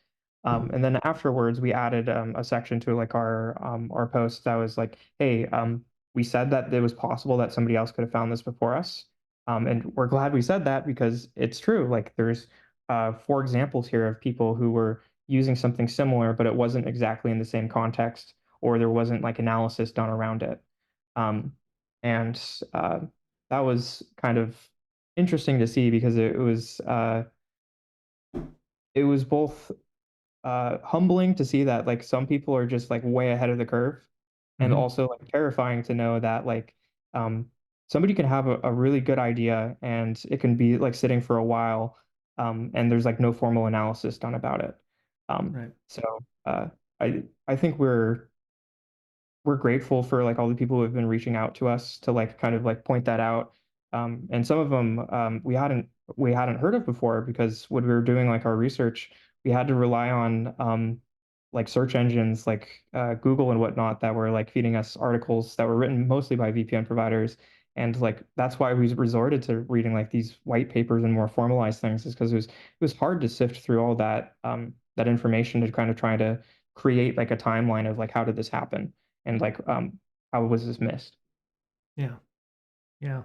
And then afterwards we added a section to like our post that was like, hey, we said that it was possible that somebody else could have found this before us. And we're glad we said that because it's true. Like there's 4 examples here of people who were using something similar, but it wasn't exactly in the same context, or there wasn't like analysis done around it. Um, and that was kind of interesting to see because it was both humbling to see that like some people are just like way ahead of the curve, and Mhm. also like terrifying to know that like um, somebody can have a really good idea and it can be like sitting for a while, and there's like no formal analysis done about it. Right. So I think we're grateful for like all the people who have been reaching out to us to like kind of like point that out. And some of them we hadn't heard of before because when we were doing like our research, we had to rely on like search engines like Google and whatnot that were like feeding us articles that were written mostly by VPN providers. And like that's why we resorted to reading like these white papers and more formalized things, is because it was hard to sift through all that information to kind of try to create like a timeline of like how did this happen, and like how was this missed? Yeah. Yeah.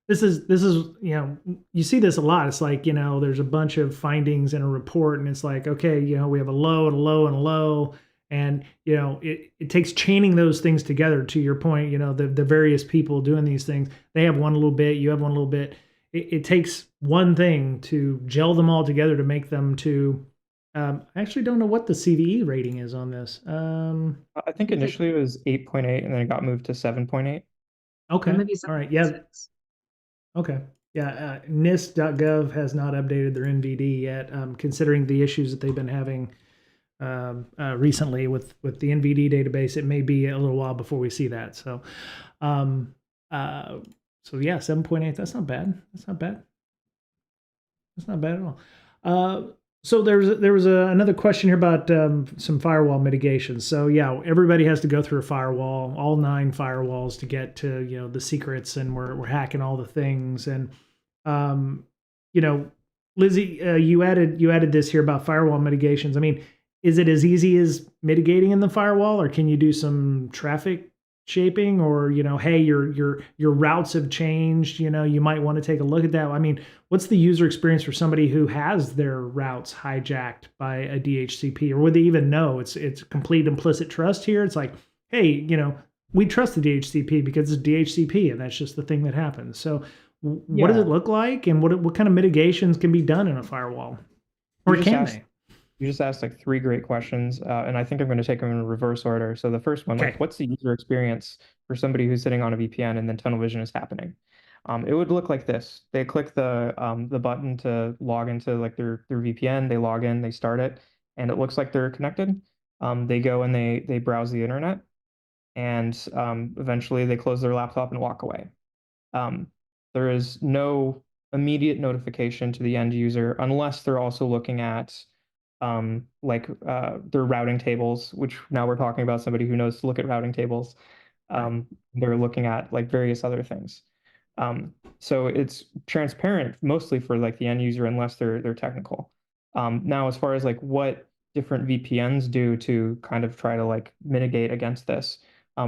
This is you see this a lot. It's like, there's a bunch of findings in a report, and it's like, okay, we have a low and a low and a low, and it takes chaining those things together. To your point, the various people doing these things, they have one little bit, you have one little bit. It takes one thing to gel them all together to make them to. I actually don't know what the CVE rating is on this. I think It's like initially it was 8.8 and then it got moved to 7.8. Okay, maybe all right, yeah, 7.6. okay. Yeah, NIST.gov has not updated their NVD yet, considering the issues that they've been having recently with the NVD database. It may be a little while before we see that. Um, uh, so yeah, 7.8. That's not bad. That's not bad. That's not bad at all. So there was another question here about some firewall mitigation. So yeah, everybody has to go through a firewall, all 9 firewalls to get to the secrets, and we're hacking all the things. And um, you know, Lizzie, you added this here about firewall mitigations. I mean, is it as easy as mitigating in the firewall, or can you do some traffic shaping, or hey, your routes have changed, you might want to take a look at that. I mean, what's the user experience for somebody who has their routes hijacked by a DHCP, or would they even know? It's complete implicit trust here. It's like, hey, we trust the DHCP because it's DHCP, and that's just the thing that happens. So what does Yeah, it look like, and what kind of mitigations can be done in a firewall, you or just can asked they? you just asked like 3 great questions, and I think I'm going to take them in reverse order. So the first one, like, Okay. what's the user experience for somebody who's sitting on a VPN and then tunnel vision is happening? It would look like this. They click the button to log into like their VPN. They log in, they start it, and it looks like they're connected. They go and they browse the internet, and eventually they close their laptop and walk away. Um, there is no immediate notification to the end user unless they're also looking at their routing tables, which now we're talking about somebody who knows to look at routing tables. Right. They're looking at like various other things. So it's transparent mostly for like the end user unless they're technical. Now, as far as like what different VPNs do to kind of try to like mitigate against this,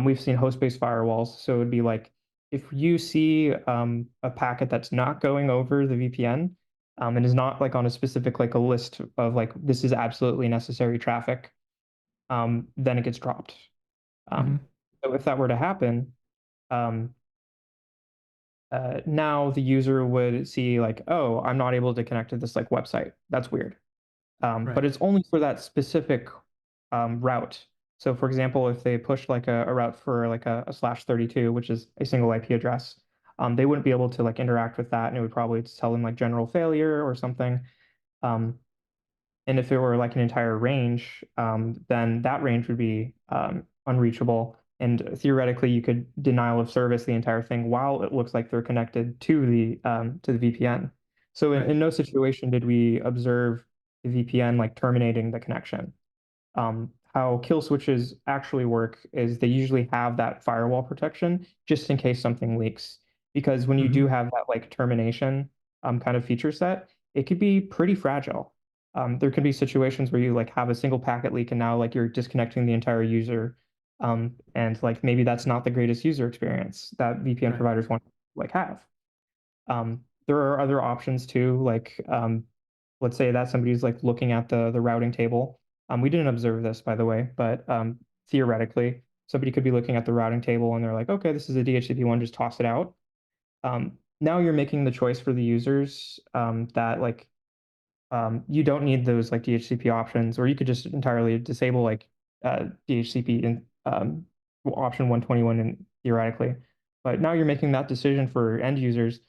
we've seen host-based firewalls. So it would be like if you see a packet that's not going over the VPN, and is not like on a specific like a list of like this is absolutely necessary traffic, then it gets dropped. Mm-hmm. Um, so if that were to happen, um, now the user would see like, oh, I'm not able to connect to this like website. That's weird. But Right. it's only for that specific route. So for example, if they push like a route for like a /32, which is a single IP address, they wouldn't be able to like interact with that, and it would probably tell them like general failure or something. Um, and if it were like an entire range, then that range would be unreachable. And theoretically, you could denial of service the entire thing while it looks like they're connected to the VPN. So in, Right. in no situation did we observe the VPN like terminating the connection. How kill switches actually work is they usually have that firewall protection just in case something leaks. Because when you Mm-hmm. do have that like termination kind of feature set, it could be pretty fragile. There could be situations where you like have a single packet leak and now like you're disconnecting the entire user And like maybe that's not the greatest user experience that VPN Right. providers want to like have. There are other options too, like let's say that somebody's like looking at the routing table. We didn't observe this, by the way, but theoretically, somebody could be looking at the routing table and they're like, okay, this is a DHCP one, just toss it out. Now you're making the choice for the users that like you don't need those like DHCP options, or you could just entirely disable like DHCP in option 121 and theoretically. But now you're making that decision for end users,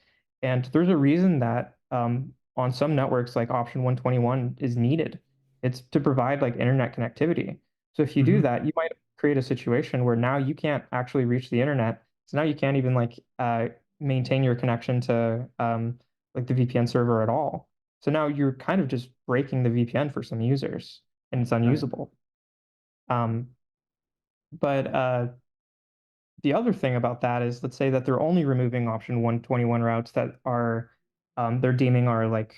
and there's a reason that on some networks like option 121 is needed. It's to provide like internet connectivity. So if you do that, you might create a situation where now you can't actually reach the internet. So now you can't even like maintain your connection to like the VPN server at all. So now you're kind of just breaking the VPN for some users, and it's Right. unusable. Um, but the other thing about that is, let's say that they're only removing option 121 routes that are they're deeming are like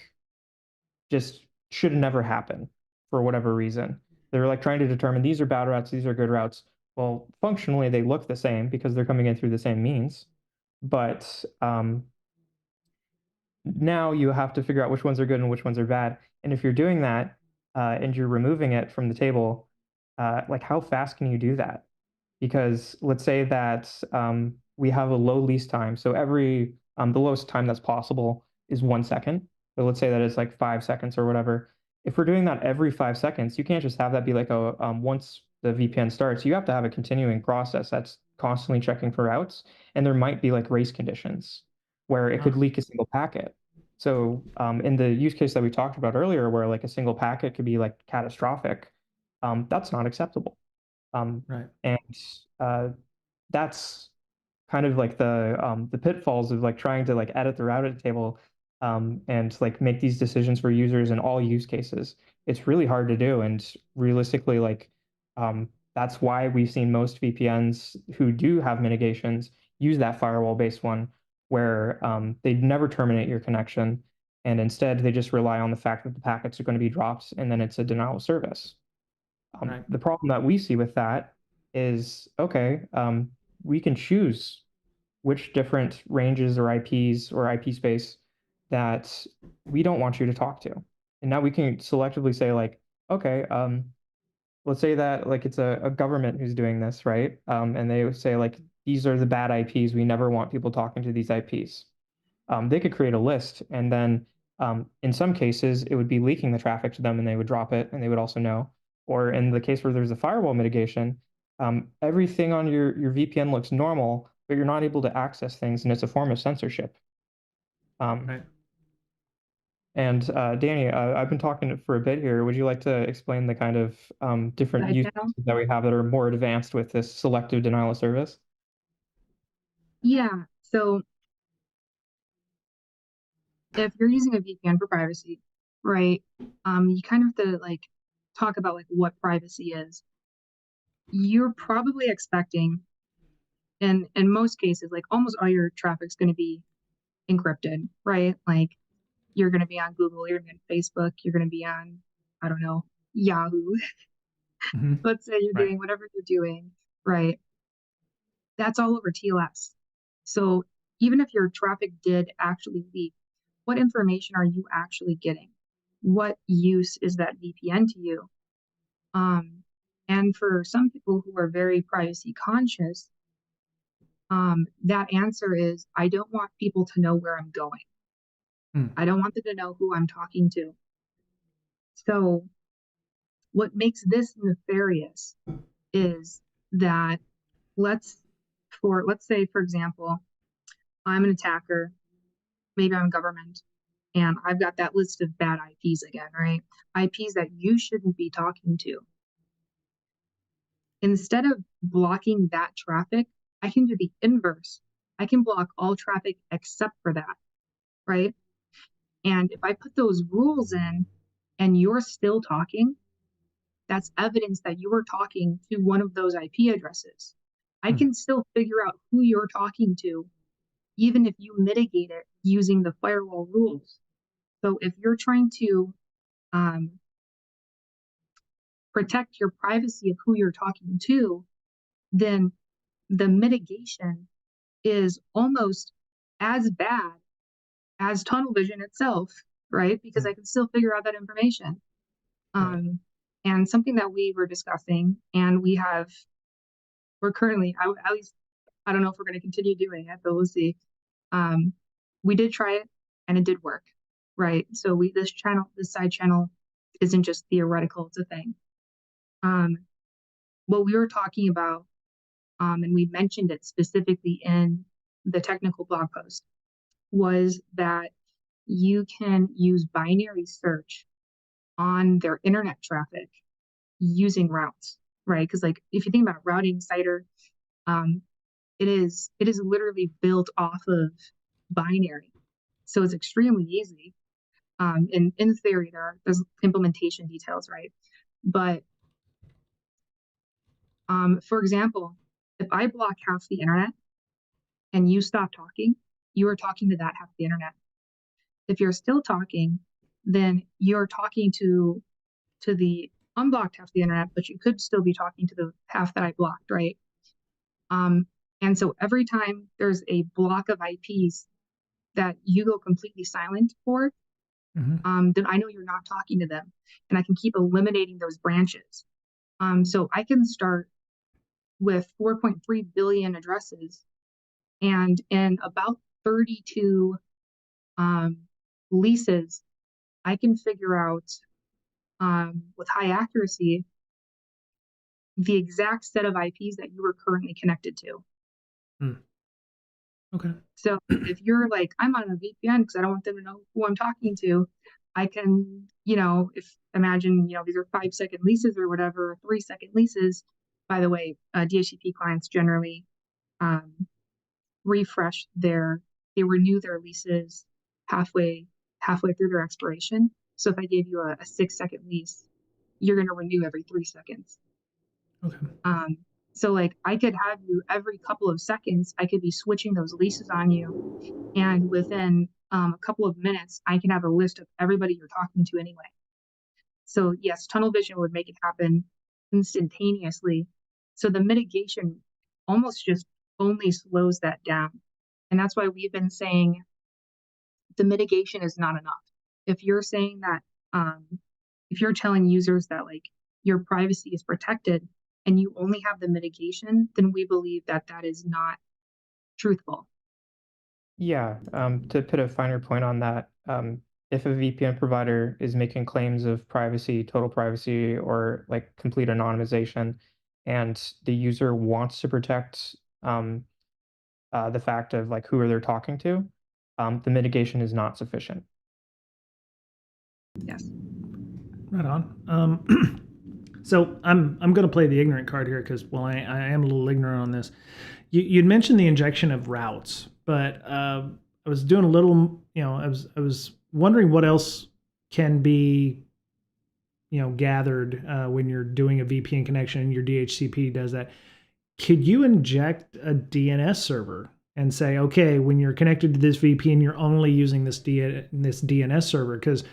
just should never happen for whatever reason. They're like trying to determine these are bad routes, these are good routes. Well, functionally they look the same because they're coming in through the same means, but now you have to figure out which ones are good and which ones are bad. And if you're doing that and you're removing it from the table, like how fast can you do that? Because let's say that we have a low lease time. So every the lowest time that's possible is 1 second. So let's say that it's like 5 seconds or whatever. If we're doing that every 5 seconds, you can't just have that be like a once the VPN starts, you have to have a continuing process that's constantly checking for routes. And there might be like race conditions where it could leak a single packet. So in the use case that we talked about earlier, where like a single packet could be like catastrophic, that's not acceptable. Right. And that's kind of like the pitfalls of like trying to like edit the routing table and like make these decisions for users in all use cases. It's really hard to do, and realistically, like that's why we've seen most VPNs who do have mitigations use that firewall-based one, where they never terminate your connection, and instead they just rely on the fact that the packets are going to be dropped, and then it's a denial of service. Right. The problem that we see with that is, okay, we can choose which different ranges or IPs or IP space that we don't want you to talk to. And now we can selectively say like, okay, let's say that like it's a government who's doing this, right? And they would say like, these are the bad IPs. We never want people talking to these IPs. They could create a list, and then in some cases it would be leaking the traffic to them and they would drop it and they would also know. Or in the case where there's a firewall mitigation, everything on your VPN looks normal, but you're not able to access things, and it's a form of censorship. Right. And Dani, I've been talking for a bit here. Would you like to explain the kind of different Side use channel? cases that we have that are more advanced with this selective denial of service? Yeah. So if you're using a VPN for privacy, right, you kind of have to like talk about like what privacy is. You're probably expecting, and in most cases, like almost all your traffic's going to be encrypted, right? Like you're going to be on Google, you're going to be on Facebook, you're going to be on, I don't know, Yahoo. Let's say you're Right. doing whatever you're doing, right? That's all over TLS. So even if your traffic did actually leak, what information are you actually getting? What use is that VPN to you? And for some people who are very privacy conscious, that answer is I don't want people to know where I'm going. I don't want them to know who I'm talking to. So what makes this nefarious is that let's say, for example, I'm an attacker, maybe I'm government, and I've got that list of bad IPs again, right? IPs that you shouldn't be talking to. Instead of blocking that traffic, I can do the inverse. I can block all traffic except for that, right? And if I put those rules in and you're still talking, that's evidence that you were talking to one of those IP addresses. I can still figure out who you're talking to, even if you mitigate it using the firewall rules. So if you're trying to protect your privacy of who you're talking to, then the mitigation is almost as bad as TunnelVision itself, right? Because I can still figure out that information. Right. And something that we were discussing, and we're currently, at least, I don't know if we're going to continue doing it, but we'll see. We did try it and it did work, right? So this side channel isn't just theoretical, it's a thing. What we were talking about, and we mentioned it specifically in the technical blog post, was that you can use binary search on their internet traffic using routes, right? Because like if you think about routing Cider, it is literally built off of binary, so it's extremely easy. In theory, there's implementation details, right? But for example, if I block half the internet and you stop talking, you are talking to that half the internet. If you're still talking, then you're talking to the unblocked half of the internet, but you could still be talking to the half that I blocked, right? And so every time there's a block of IPs that you go completely silent for, then I know you're not talking to them, and I can keep eliminating those branches. So I can start with 4.3 billion addresses, and in about 32 leases, I can figure out with high accuracy the exact set of IPs that you were currently connected to. Okay. So if you're like, I'm on a VPN because I don't want them to know who I'm talking to, I can, if imagine, these are 5-second leases or whatever, 3-second leases. By the way, DHCP clients generally they renew their leases halfway through their expiration. So if I gave you a 6-second lease, you're going to renew every 3 seconds. Okay. So like I could have you every couple of seconds, I could be switching those leases on you. And within a couple of minutes, I can have a list of everybody you're talking to anyway. So yes, TunnelVision would make it happen instantaneously. So the mitigation almost just only slows that down. And that's why we've been saying the mitigation is not enough. If you're saying that, if you're telling users that like your privacy is protected and you only have the mitigation, then we believe that that is not truthful. Yeah, to put a finer point on that, if a VPN provider is making claims of privacy, total privacy, or like complete anonymization, and the user wants to protect the fact of like who they're talking to, the mitigation is not sufficient. Yes. Right on. So I'm going to play the ignorant card here because I am a little ignorant on this. You'd mentioned the injection of routes, but I was doing a little, I was wondering what else can be, gathered when you're doing a VPN connection and your DHCP does that. Could you inject a DNS server and say, okay, when you're connected to this VPN, you're only using this DNS server? Because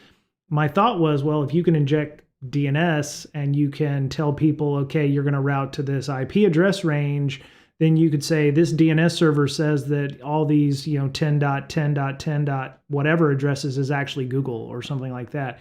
my thought was, well, if you can inject DNS and you can tell people, okay, you're going to route to this IP address range, then you could say this DNS server says that all these, 10.10.10. whatever addresses is actually Google or something like that.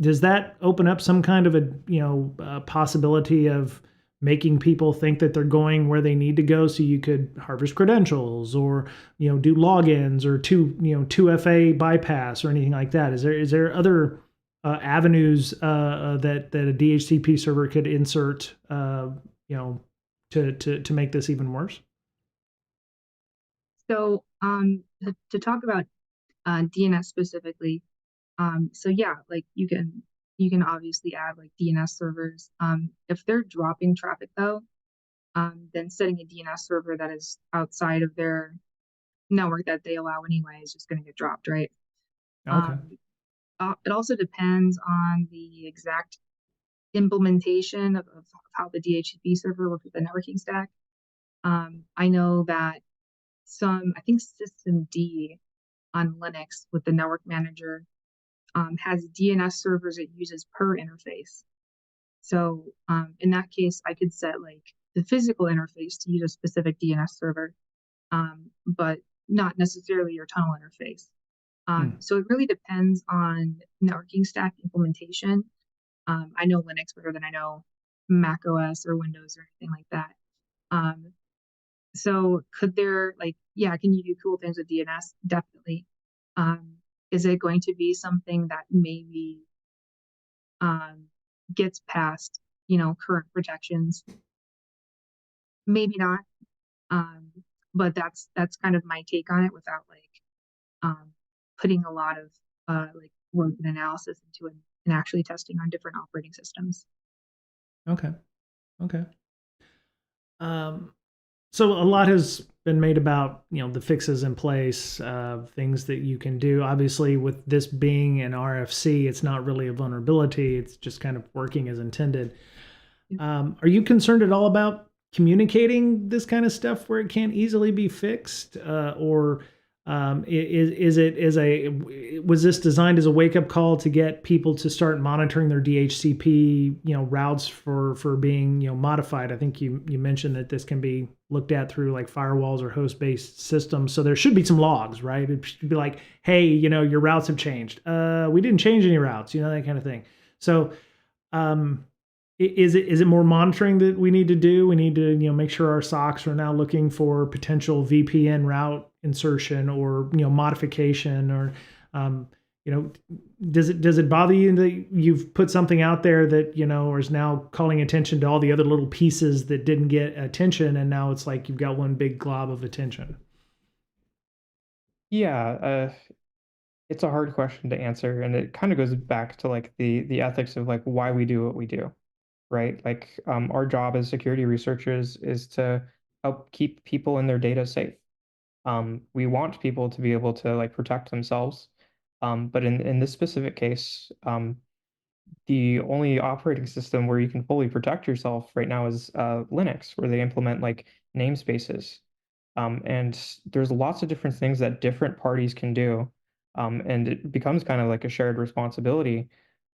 Does that open up some kind of a possibility of making people think that they're going where they need to go, so you could harvest credentials or do logins or 2FA bypass or anything like that? Is there other avenues that a DHCP server could insert to make this even worse? So to talk about DNS specifically, so yeah, like you can obviously add like DNS servers. If they're dropping traffic though, then setting a DNS server that is outside of their network that they allow anyway is just going to get dropped, right? Okay. It also depends on the exact implementation of how the DHCP server works with the networking stack. I know that I think System D on Linux with the network manager has DNS servers it uses per interface. So in that case, I could set like the physical interface to use a specific DNS server, but not necessarily your tunnel interface. So it really depends on networking stack implementation. I know Linux better than I know Mac OS or Windows or anything like that. So could there, like, yeah, can you do cool things with DNS? Definitely. Is it going to be something that maybe gets past, current protections? Maybe not. But that's kind of my take on it without putting a lot of work and analysis into it and actually testing on different operating systems. Okay. So a lot has been made about the fixes in place, things that you can do. Obviously, with this being an RFC, it's not really a vulnerability. It's just kind of working as intended. Are you concerned at all about communicating this kind of stuff where it can't easily be fixed, or was this designed as a wake up call to get people to start monitoring their DHCP routes for being modified? I think you mentioned that this can be looked at through like firewalls or host based systems, so there should be some logs, right? It should be like, hey, your routes have changed. We didn't change any routes, that kind of thing. So is it more monitoring that we need to do? We need to make sure our SOCs are now looking for potential VPN route insertion or modification, or does it bother you that you've put something out there that or is now calling attention to all the other little pieces that didn't get attention, and now it's like you've got one big glob of attention? Yeah, it's a hard question to answer, and it kind of goes back to like the ethics of like why we do what we do, right? Like our job as security researchers is to help keep people and their data safe. We want people to be able to like protect themselves. But in this specific case, the only operating system where you can fully protect yourself right now is Linux, where they implement like namespaces. And there's lots of different things that different parties can do. And it becomes kind of like a shared responsibility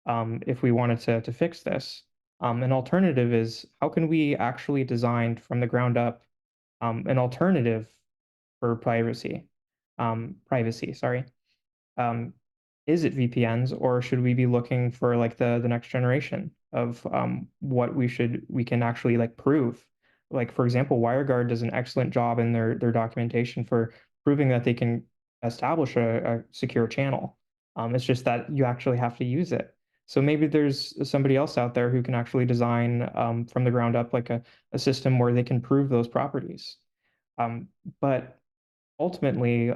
if we wanted to fix this. An alternative is how can we actually design from the ground up an alternative for privacy, sorry. Um, is it VPNs, or should we be looking for like the next generation of what we can actually like prove? Like for example, WireGuard does an excellent job in their documentation for proving that they can establish a secure channel. It's just that you actually have to use it. So maybe there's somebody else out there who can actually design from the ground up like a system where they can prove those properties. But ultimately,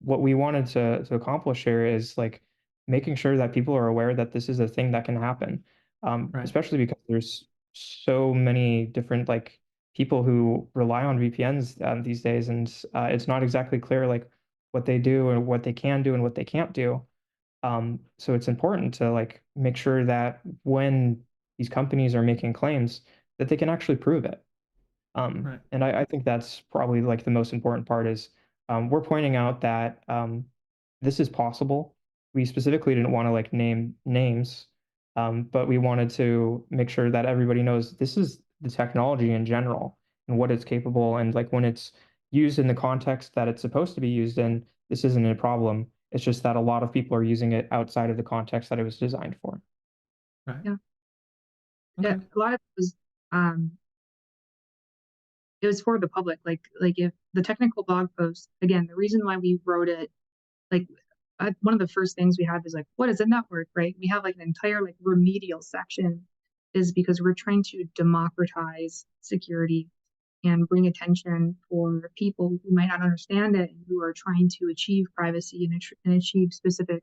what we wanted to accomplish here is like making sure that people are aware that this is a thing that can happen, Right. especially because there's so many different like people who rely on VPNs these days, and it's not exactly clear like what they do and what they can do and what they can't do. So it's important to like make sure that when these companies are making claims, that they can actually prove it. Right. And I think that's probably like the most important part is we're pointing out that this is possible. We specifically didn't want to like name names, but we wanted to make sure that everybody knows this is the technology in general and what it's capable. And like when it's used in the context that it's supposed to be used in, this isn't a problem. It's just that a lot of people are using it outside of the context that it was designed for. Right. Yeah. Okay. Yeah, a lot of um, it was for the public. Like if the technical blog post, again, the reason why we wrote it, like one of the first things we had was like, what is a network, right? We have like an entire like remedial section, is because we're trying to democratize security and bring attention for people who might not understand it and who are trying to achieve privacy and achieve specific,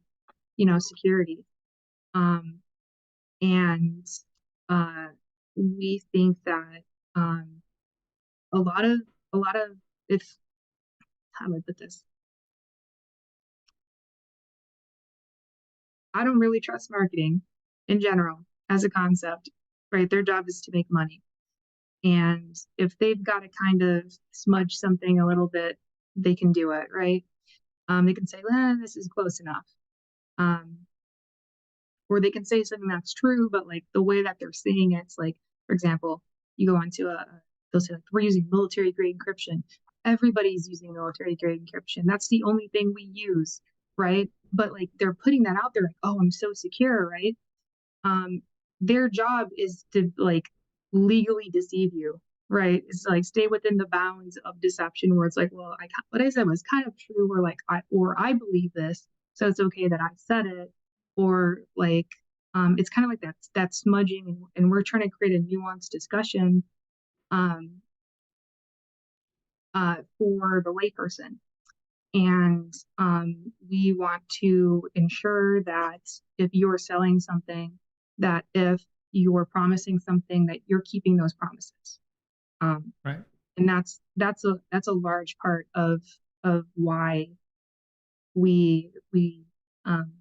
security. And uh, we think that a lot of if how do I put this? I don't really trust marketing in general as a concept, right? Their job is to make money. And if they've got to kind of smudge something a little bit, they can do it, right? They can say, this is close enough. Or they can say something that's true, but like the way that they're saying it's like, for example, you go onto a they'll say like, we're using military grade encryption. Everybody's using military grade encryption. That's the only thing we use, right? But like they're putting that out there like, oh, I'm so secure, right? um their job is to like legally deceive you, right? It's like stay within the bounds of deception where it's like, well, what I said was kind of true, or like I believe this, so it's okay that I said it, or like it's kind of like that smudging, and we're trying to create a nuanced discussion um for the layperson. And we want to ensure that if you're selling something, that if you're promising something, that you're keeping those promises. Right. And that's a large part of why we um,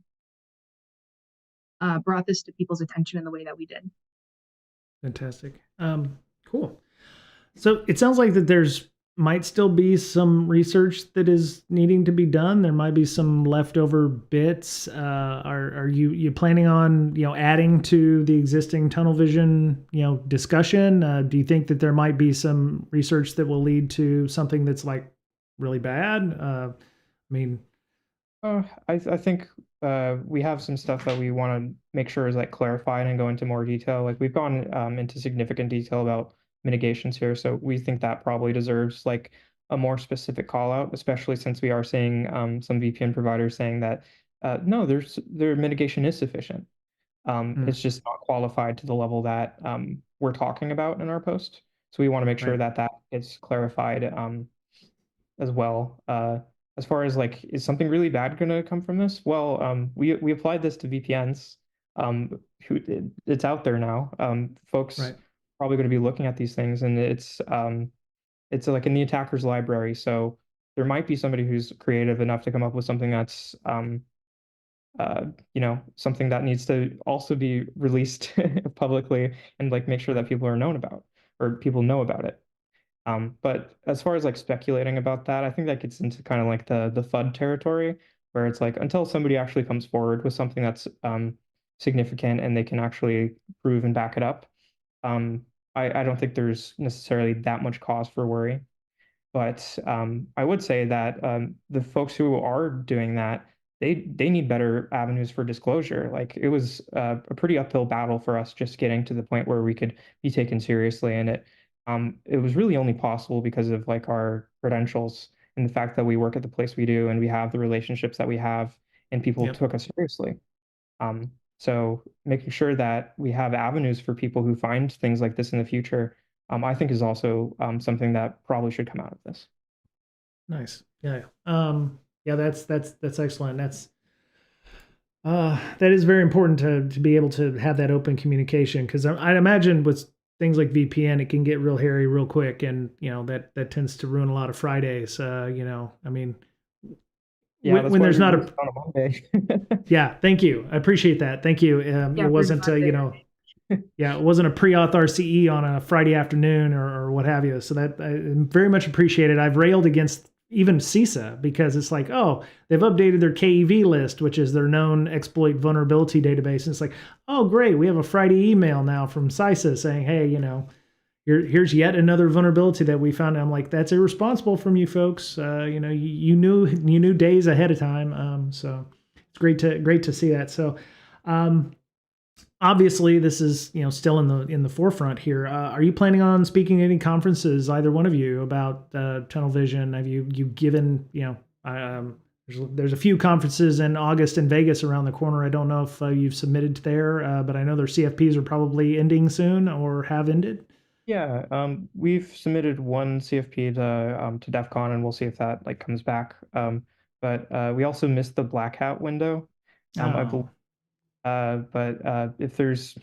brought this to people's attention in the way that we did. Fantastic. Cool. So it sounds like that there's might still be some research that is needing to be done. There might be some leftover bits. Are you planning on adding to the existing TunnelVision discussion? Do you think that there might be some research that will lead to something that's like really bad? I mean, I think we have some stuff that we want to make sure is like clarified and go into more detail. Like we've gone into significant detail about mitigations here, so we think that probably deserves like a more specific call out, especially since we are seeing some VPN providers saying that no, their mitigation is sufficient. It's just not qualified to the level that we're talking about in our post. So we want to make sure right, that that is clarified as well. As far as like, is something really bad going to come from this? Well, we applied this to VPNs. It's out there now. Folks right, probably going to be looking at these things, and it's like in the attacker's library. So there might be somebody who's creative enough to come up with something that's something that needs to also be released publicly and like make sure that right, people are known about or people know about it. But as far as like speculating about that, I think that gets into kind of like the FUD territory where it's like until somebody actually comes forward with something that's significant and they can actually prove and back it up, I don't think there's necessarily that much cause for worry. But I would say that the folks who are doing that, they need better avenues for disclosure. Like it was a pretty uphill battle for us just getting to the point where we could be taken seriously, and it was really only possible because of like our credentials and the fact that we work at the place we do and we have the relationships that we have, and people yep, took us seriously. So making sure that we have avenues for people who find things like this in the future, I think is also something that probably should come out of this. nice, yeah, yeah. That's excellent. That is very important to be able to have that open communication, because I'd imagine with things like VPN, it can get real hairy real quick, and that tends to ruin a lot of Fridays. I mean, Yeah, that's when why there's we not released a it on a Monday. yeah, thank you, I appreciate that, thank you. It Yeah, wasn't yeah, it wasn't a pre-auth RCE on a Friday afternoon or what have you. So that I very much appreciated. I've railed against even CISA because it's like, oh, they've updated their KEV list, which is their known exploit vulnerability database. And it's like, oh, great, we have a Friday email now from CISA saying, hey, here's yet another vulnerability that we found. And I'm like, that's irresponsible from you folks. You knew days ahead of time. So it's great to see that. So. Obviously, this is still in the forefront here. Are you planning on speaking at any conferences, either one of you, about TunnelVision? Have you given there's a few conferences in August in Vegas around the corner. I don't know if you've submitted there, but I know their CFPs are probably ending soon or have ended. Yeah, we've submitted one CFP to DEF CON, and we'll see if that like comes back. But we also missed the Black Hat window. I believe. Oh, But if there's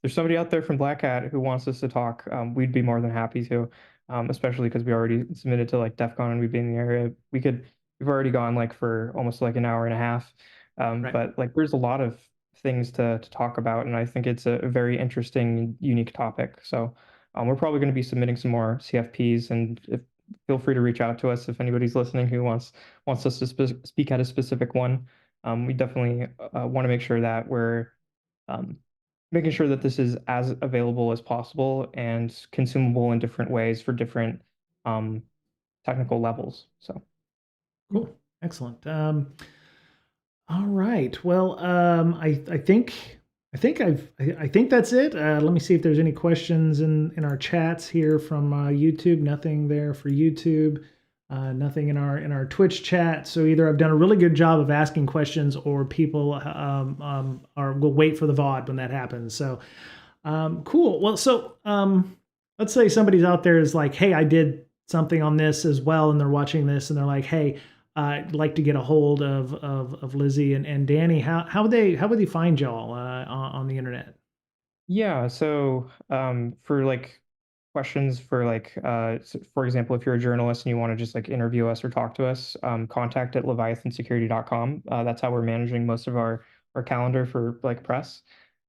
somebody out there from Black Hat who wants us to talk, we'd be more than happy to. Especially because we already submitted to like DEF CON and we've been in the area. We've already gone like for almost like an hour and a half. right. But like there's a lot of things to talk about, and I think it's a very interesting, unique topic. So we're probably going to be submitting some more CFPs, and feel free to reach out to us if anybody's listening who wants us to speak at a specific one. We definitely want to make sure that we're making sure that this is as available as possible and consumable in different ways for different um, technical levels. So Cool. Excellent. All right. Well, I think that's it. Let me see if there's any questions in our chats here from YouTube. Nothing there for YouTube. Nothing in our Twitch chat. So either I've done a really good job of asking questions, or people will wait for the VOD when that happens. So cool. Well, so let's say somebody's out there is like, hey, I did something on this as well, and they're watching this, and they're like, hey, I'd like to get a hold of Lizzie and Dani. How would they find y'all on the internet? yeah, so for like questions for like for example, if you're a journalist and you want to just like interview us or talk to us, contact at leviathansecurity.com. That's how we're managing most of our calendar for like press.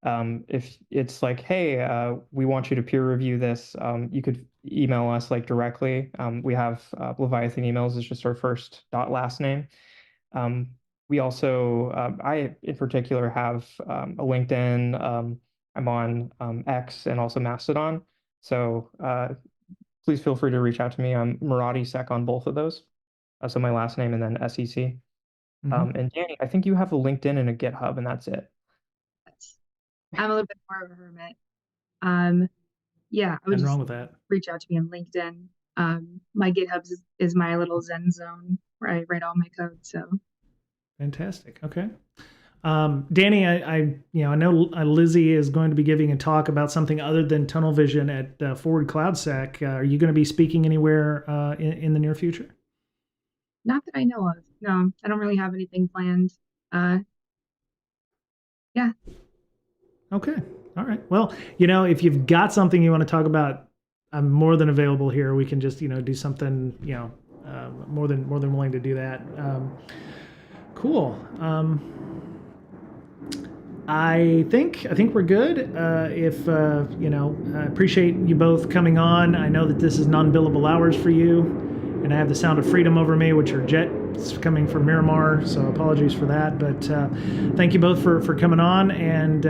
If it's like, hey, we want you to peer review this, you could email us like directly. We have Leviathan emails is just our first dot last name. Um, we also, I in particular have a LinkedIn. I'm on X and also Mastodon. So please feel free to reach out to me. I'm Moratti Sec on both of those. So my last name and then SEC. Mm-hmm. And Dani, I think you have a LinkedIn and a GitHub, and that's it. I'm a little bit more of a hermit. Yeah, I would Nothing just wrong with that. reach out to me on LinkedIn. My GitHub is my little Zen zone where I write all my code. So Fantastic. Okay. Dani, I know Lizzie is going to be giving a talk about something other than TunnelVision at Forward CloudSec. Are you going to be speaking anywhere in the near future? not that I know of. No, I don't really have anything planned. Yeah. Okay. All right. Well, if you've got something you want to talk about, I'm more than available here. We can just, do something, more than willing to do that. Cool. I think we're good. If I appreciate you both coming on. I know that this is non-billable hours for you, and I have the sound of freedom over me, which are jets coming from Miramar. So apologies for that. But thank you both for coming on, and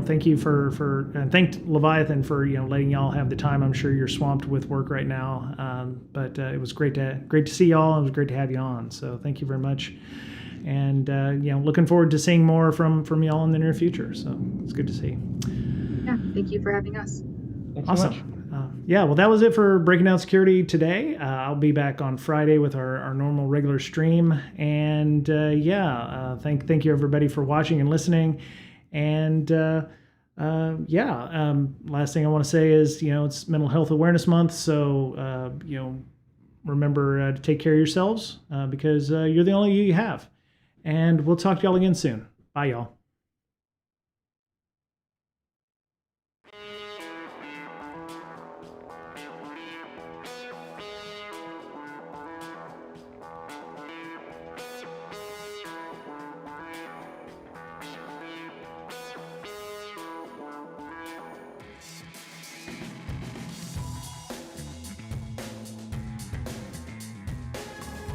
thank you for and thank Leviathan for letting y'all have the time. I'm sure you're swamped with work right now, but it was great to see y'all. It was great to have you on. So thank you very much. And looking forward to seeing more from y'all in the near future. So it's good to see. Yeah, thank you for having us. Thanks so much. Awesome. Well, that was it for Breaking Down Security today. I'll be back on Friday with our normal regular stream. And thank you everybody for watching and listening. And last thing I want to say is it's Mental Health Awareness Month, so remember to take care of yourselves because you're the only you have. And we'll talk to y'all again soon. Bye, y'all.